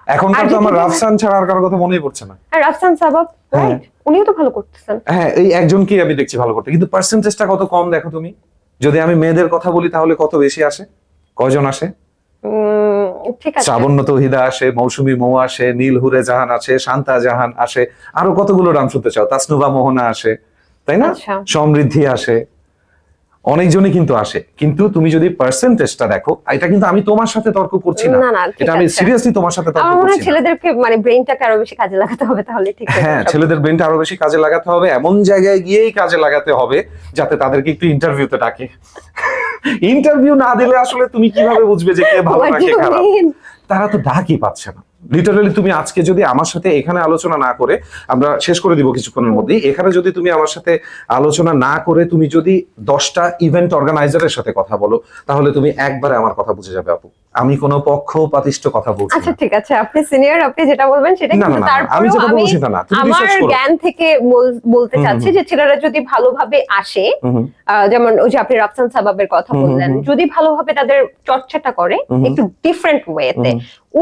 এখনকার আর তো যে আমার কিবরিয়া রাফসান ছাড়া আর কারোর কথা মনেই পড়ছে না। আর রাফসান সাবাব, হ্যাঁ। রাইট, উনিও তো ভালো করতেছেন। হ্যাঁ, এই একজনকেই আমি দেখছি ভালো করতে, কিন্তু পার্সেন্টেজটা কত কম দেখো তুমি। যদি আমি মেয়েদের কথা বলি তাহলে কত বেশি আসে, কয়জন আসে? ঠিক আছে। শ্রাবণ্য তৌহিদা আসে, মৌসুমী মৌ আসে, নীল হুরে জাহান আসে, শান্তা জাহান আসে, আরো কতগুলো নাম শুনতে চাও, তাসনুভা মোহনা আসে, তাই না? আচ্ছা। সমৃদ্ধি আসে, অনেকজনই কিন্তু আসে। কিন্তু তুমি যদি পার্সেন্টেজটা দেখো, এটা কিন্তু আমি তোমার সাথে তর্ক করছি না, না, ঠিক এটা আমি আছে। সিরিয়াসলি তোমার সাথে তর্ক আমার মনে হয় করছি না। ছেলেদেরকে মানে ব্রেইনটাকে আরো বেশি কাজে লাগাতে হবে, তাহলে ঠিক হবে হ্যাঁ, সব। ছেলেদের ব্রেনটা আরো বেশি কাজে লাগাতে হবে, এমন জায়গায় গিয়েই কাজে লাগাতে হবে যাতে তাদেরকে একটু ইন্টারভিউতে ডাকে। ইন্টারভিউ না দিলে আসলে তুমি কিভাবে বুঝবে যে কে ভালো What না do কে you খারাপ? mean? তারা তো ডাকই পাচ্ছে না। লিটারালি তুমি আজকে যদি আমার সাথে এখানে আলোচনা না করে, আমরা শেষ করে দিব কিছুক্ষণের মধ্যেই, এখানে যদি তুমি আমার সাথে আলোচনা না করে তুমি যদি 10টা ইভেন্ট অর্গানাইজারের সাথে কথা বলো, তাহলে তুমি একবারে আমার কথা বুঝে যাবে আপু। আমি কোনো পক্ষপাতিষ্ঠ কথা বলছি আচ্ছা না। ঠিক আছে, আপনি সিনিয়র, আপনি যেটা বলবেন সেটা, না, না, কিন্তু না, না, আমি তারপরেও যেটা বলবো সেটা না, তুমি আমার রিসার্চ করো। জ্ঞান থেকে বলতে চাচ্ছি যে ছেলেরা যদি ভালোভাবে আসে, হুম, যেমন ওই যে আপনি রাফসান সাবাবের কথা বললেন, যদি ভালোভাবে তাদের চর্চাটা করে একটু ডিফারেন্ট ওয়েতে,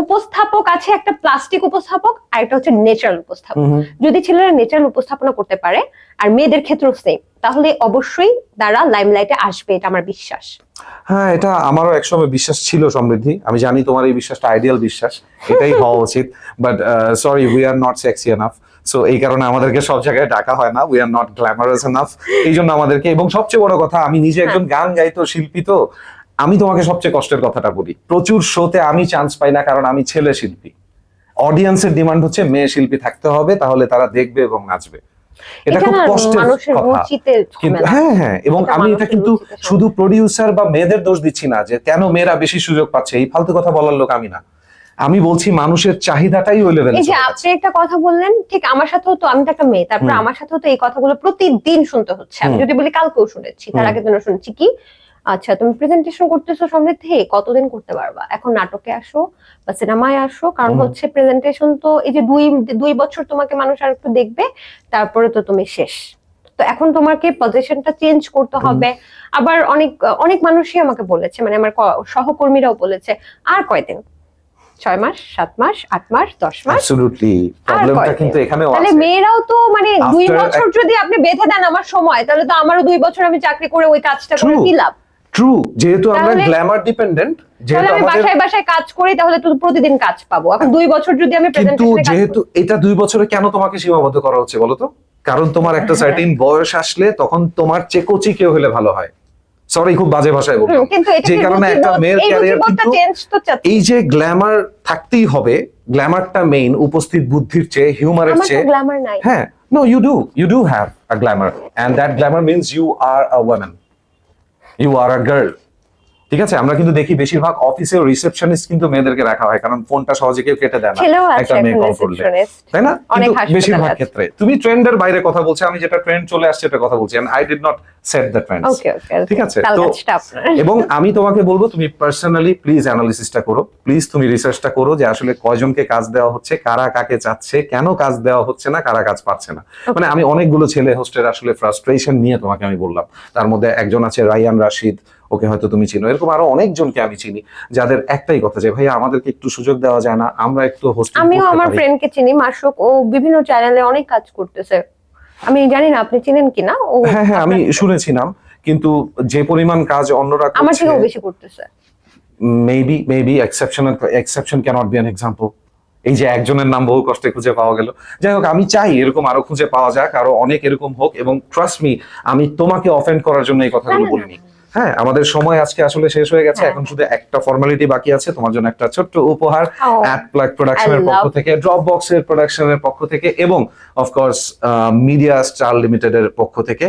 উপস্থাপক আছে একটা প্লাস্টিক উপস্থাপক আর একটা হচ্ছে ন্যাচারাল উপস্থাপক। যদি ছেলেরা ন্যাচারাল উপস্থাপনা করতে পারে আর মেয়েদের ক্ষেত্রেও সেম, তাহলে অবশ্যই তারা লাইমলাইটে আসবে, এটা আমার বিশ্বাস। হ্যাঁ, এটা আমারও একসময় বিশ্বাস ছিল সমৃদ্ধি। আমি জানি তোমার এই বিশ্বাসটা আইডিয়াল বিশ্বাস, এটাই হওয়া উচিত, but sorry, we are not sexy enough. So এই কারণে আমাদেরকে সব জায়গায় ডাকা হয় না, we are not glamorous enough. এই জন্য আমাদেরকে, এবং সবচেয়ে বড় কথা, আমি নিজে একজন গান গাইতো শিল্পী, তো আমি তোমাকে সবচেয়ে কষ্টের কথাটা বলি, প্রচুর শোতে আমি চান্স পাই না, কারণ আমি ছেলে শিল্পী। অডিয়েন্সের ডিমান্ড হচ্ছে মেয়ে শিল্পী থাকতে হবে, তাহলে তারা দেখবে এবং নাচবে। এটা খুব না কষ্টের মানুষের কথা। রুচিতে কিন্তু ঝামেলা। হ্যাঁ, হ্যাঁ, এবং এটা আমি এটা মানুষের কিন্তু রুচিতে শুধু প্রডিউসার বা মেয়েদের দোষ দিচ্ছি না যে কেন মেয়েরা বেশি সুযোগ পাচ্ছে, এই ফালতু কথা বলার লোক আমি না। আমি বলছি মানুষের চাহিদাটাই ওই লেভেলে এই যে চলে আপনি গেছে। একটা কথা বললেন, ঠিক আমার সাথেও তো, আমি তো একটা মেয়ে, তারপর আমার সাথেও তো এই কথাগুলো প্রতিদিন শুনতে হচ্ছে। আমি যদি বলি কালকেও শুনেছি, তার আগের দিনও শুনেছি। কি, আচ্ছা তুমি প্রেজেন্টেশন করতেছো সমৃদ্ধি, কতদিন করতে পারবা? এখন নাটকে আসো বা সিনেমায় আসো, কারণ হচ্ছে প্রেজেন্টেশন তো এই যে দুই বছর তোমাকে মানুষ আর একটু দেখবে, তারপরে তো তুমি শেষ। তো এখন তোমাকে পজিশনটা চেঞ্জ করতে হবে। আবার অনেক অনেক মানুষই আমাকে বলেছে, মানে আমার সহকর্মীরাও বলেছে, আর কয়দিন, 6 মাস, 7 মাস, 8 মাস, 10 মাস, অ্যাবসলিউটলি, প্রবলেমটা কয়দিন? কিন্তু এখানেও তাহলে আছে। মেয়েরাও তো মানে After 2 বছর যদি আপনি বেঁধে দেন আমার সময়, তাহলে তো আমারও 2 বছর আমি চাকরি করে ওই কাজটা করে True. কি লাভ? ট্রু, যেহেতু আমরা তাহলে- গ্ল্যামার ডিপেন্ডেন্ট, তাহলে যেহেতু আমি আমাদের, বাসায় বাসায় কাজ করি, তাহলে তো প্রতিদিন কাজ পাবো। এখন 2 বছর যদি আমি কিন্তু প্রেজেন্টেশনে কাজ যেহেতু করি, এটা 2 বছরে কেন তোমাকে সীমাবদ্ধ করা হচ্ছে বলো তো? কারণ তোমার একটা সার্টেন বয়স আসলে তখন তোমার চেকোচি কেউ হলে ভালো হয়। সরি, খুব বাজে ভাষায় বললাম, কিন্তু এটা যে কি কারণে একটা মেয়ের এই ক্যারিয়ার রুচিবোধটা কিন্তু চেঞ্জ তো চাচ্ছি। এই যে গ্ল্যামার থাকতেই হবে, গ্ল্যামারটা মেইন, উপস্থিত বুদ্ধির চেয়ে, হিউমারের আমার তো চেয়ে। গ্ল্যামার নাই। হ্যাঁ, no, you do have a glamour, and that glamour means you are a woman, you are a girl. ঠিক আছে, আমরা কিন্তু দেখি বেশিরভাগ অফিসেও রিসেপশনিস্ট কিন্তু মেয়েদেরকে রাখা হয়, কারণ ফোনটা সহজে কেউ কেটে দেয় না ছেলেও আছে একটা মেয়ে এখন কল করলে, receptionist। তাই না? অনেক কিন্তু হাসপাতালে বেশিরভাগ আছে। ক্ষেত্রে তুমি ট্রেন্ডের বাইরে কথা বলছো, আমি যেটা ট্রেন্ড চলে আসছে এটা কথা বলছি, and I did not set the trends. ওকে ওকে, ঠিক আছে, কাল তো কাজটা আপনার। এবং আমি তোমাকে বলবো তুমি পার্সোনালি প্লিজ অ্যানালিসিসটা করো, প্লিজ তুমি রিসার্চটা করো যে আসলে কয়জনকে কাজ দেওয়া হচ্ছে, কারা কাকে চাচ্ছে, কেন কাজ দেওয়া হচ্ছে না, কারা কাজ পাচ্ছে না। মানে আমি অনেকগুলো ছেলে হোস্টের আসলে ফ্রাস্ট্রেশন নিয়ে তোমাকে আমি বললাম, তার মধ্যে একজন আছে রায়ান রাশিদ, ওকে হয়তো তুমি চিনো, এরকম আরো অনেকজনকে আমি চিনি যাদের একটাই কথা যে ভাইয়া আমাদেরকে একটু সুযোগ দেওয়া যায় না, আমরা একটু হোস্টেল আমিও করতে আমার পারি। ফ্রেন্ডকে চিনি, মাসুক, ও বিভিন্ন চ্যানেলে অনেক কাজ করতেছে। আমি জানি না আপনি চিনেন কিনা। ও হ্যাঁ, হ্যাঁ, আমি শুনেছিলাম, কিন্তু যে পরিমাণ কাজ অন্যরা আমার করছে, থেকেও বেশি করতেছে। Maybe exception cannot be an example. এই যে একজনের নাম বহু কষ্টে খুঁজে পাওয়া গেল। যাই হোক, আমি চাই এরকম আরো খুঁজে পাওয়া যাক, আরো অনেক এরকম হোক, এবং ট্রাস্ট মি, আমি তোমাকে অফেন্ড করার জন্য এই কথাগুলো না, না, বলিনি। হ্যাঁ, আমাদের সময় আজকে আসলে শেষ হয়ে গেছে, হ্যাঁ, এখন শুধু একটা ফর্মালিটি বাকি আছে, তোমার জন্য একটা ছোট্ট উপহার Oh, অ্যাডপ্লাগ প্রোডাকশনের I পক্ষ love- থেকে, ড্রপবক্স এর প্রোডাকশনের পক্ষ থেকে এবং অফকোর্স মিডিয়া স্টার লিমিটেড এর পক্ষ থেকে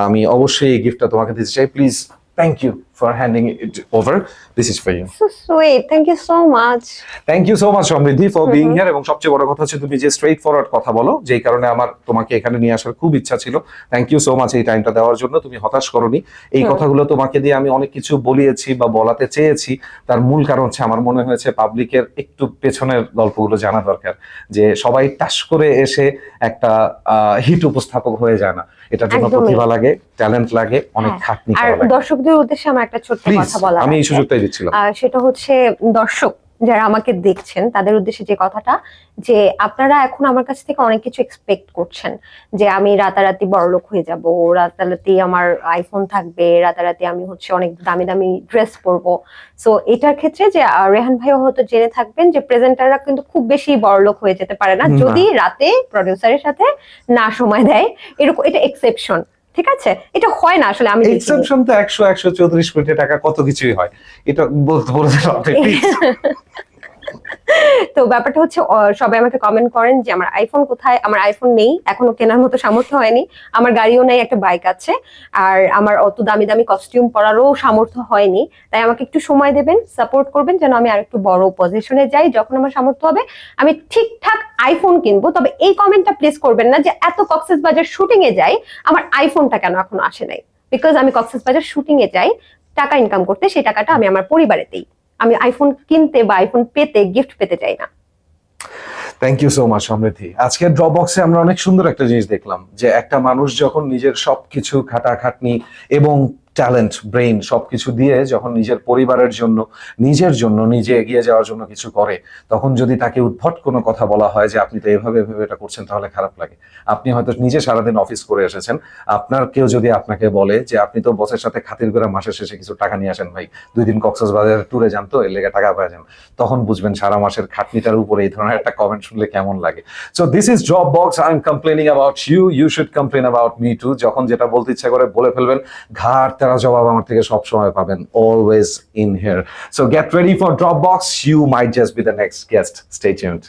আমি অবশ্যই এই গিফটটা তোমাকে দিতে চাই। Please, thank you for handing it over, this is for you. So sweet. Thank you so much. Thank you so much Samriddhi for being here, এবং সবচেয়ে বড় কথা হচ্ছে তুমি যে স্ট্রেইট ফরওয়ার্ড কথা বলো, যেই কারণে আমার তোমাকে এখানে নিয়ে আসার খুব ইচ্ছা ছিল। থ্যাংক ইউ সো মাচ এই টাইমটা দেওয়ার জন্য, তুমি হতাশ করনি। এই কথাগুলো তোমাকে দিয়ে আমি অনেক কিছু বলিয়েছি বা বলাতে চেয়েছি, তার মূল কারণ হচ্ছে আমার মনে হয়েছে পাবলিকের একটু পেছনের গল্পগুলো জানা দরকার, যে সবাই টাস করে এসে একটা হিট উপস্থাপক হয়ে যায় না, এটার জন্য একদমই। প্রতিভা লাগে, ট্যালেন্ট লাগে, অনেক হ্যাঁ, খাটনি আর করা লাগে। দর্শকদের উদ্দেশ্যে আমার একটা ছোট্ট প্লিজ, কথা বলা আমি এই সুযোগটাই দিচ্ছিলাম। সেটা হচ্ছে দর্শক যারা আমাকে দেখছেন তাদের উদ্দেশ্যে যে কথাটা, যে আপনারা এখন আমার কাছ থেকে অনেক কিছু এক্সপেক্ট করছেন, যে আমি রাতারাতি বড়লোক হয়ে যাব, রাতারাতি আমার আইফোন থাকবে, রাতারাতি আমি হচ্ছে অনেক দামি দামি ড্রেস পরবো। সো এটার ক্ষেত্রে যে রেহান ভাইও হয়তো জেনে থাকবেন যে প্রেজেন্টাররা কিন্তু খুব বেশি বড়লোক হয়ে যেতে পারে না না। যদি রাতে প্রডিউসারের সাথে না সময় দেয়, এরকম এটা এক্সেপশন। ঠিক আছে, এটা হয় না আসলে, আমি দেখিনি। এক্সেপশন তো 134 কোটি টাকা কত কিছুই হয়, এটা বলতে বলতে প্লিজ। তো ব্যাপারটা হচ্ছে সবাই আমাকে কমেন্ট করেন যে আমার আইফোন কোথায়। আমার আইফোন নেই, এখনো কেনার মতো সামর্থ্য হয়নি। আমার গাড়িও নেই, একটা বাইক আছে, আর আমার অত দামি দামি কস্টিউম পরারও সামর্থ্য হয়নি। তাই আমাকে একটু সময় দেবেন, সাপোর্ট করবেন যেন আমি আরেকটু বড় পজিশনে যাই। যখন আমার সামর্থ্য হবে আমি ঠিকঠাক আইফোন কিনবো। তবে এই কমেন্টটা প্লিজ করবেন না যে এত কক্সবাজার শুটিং এ যাই, আমার আইফোনটা কেন এখনো আসে নাই। বিকজ আমি কক্সবাজার শুটিং এ যাই টাকা ইনকাম করতে, সেই টাকাটা আমি আমার পরিবারে দেই। আমি আইফোন কিনতে বা আইফোন পেতে, গিফট পেতে চাই না। থ্যাংক ইউ সো মাচ সমৃদ্ধি। আজকের ড্রপবক্সে আমরা অনেক সুন্দর একটা জিনিস দেখলাম, যে একটা মানুষ যখন নিজের সবকিছু খাটাখাটনি এবং ট্যালেন্ট, ব্রেইন সবকিছু দিয়ে যখন নিজের পরিবারের জন্য, নিজের জন্য, নিজে এগিয়ে যাওয়ার জন্য কিছু করে, তখন যদি তাকে উদ্ভট কোনো কথা বলা হয় যে আপনি তো এভাবে এভাবে এটা করছেন, তাহলে খারাপ লাগে। আপনি হয়তো নিজে সারাদিন অফিস করে এসেছেন, আপনার কেউ যদি আপনাকে বলে যে আপনি তো বসের সাথে খাতির করে মাসের শেষে কিছু টাকা নিয়ে আসেন ভাই, 2 দিন কক্সবাজার ট্যুরে যান তো, এর লেগে টাকা পাওয়া যান, তখন বুঝবেন সারা মাসের খাটনিটার উপরে এই ধরনের একটা কমেন্ট শুনলে কেমন লাগে। So this is Dropbox, I am complaining about you, you should complain about me too. যখন যেটা বলতে ইচ্ছা করে বলে ফেলবেন, ঘাট তেরা জবাব আমার থেকে সব সময় পাবেন, always in here. So get ready for Dropbox, you might just be the next guest, stay tuned.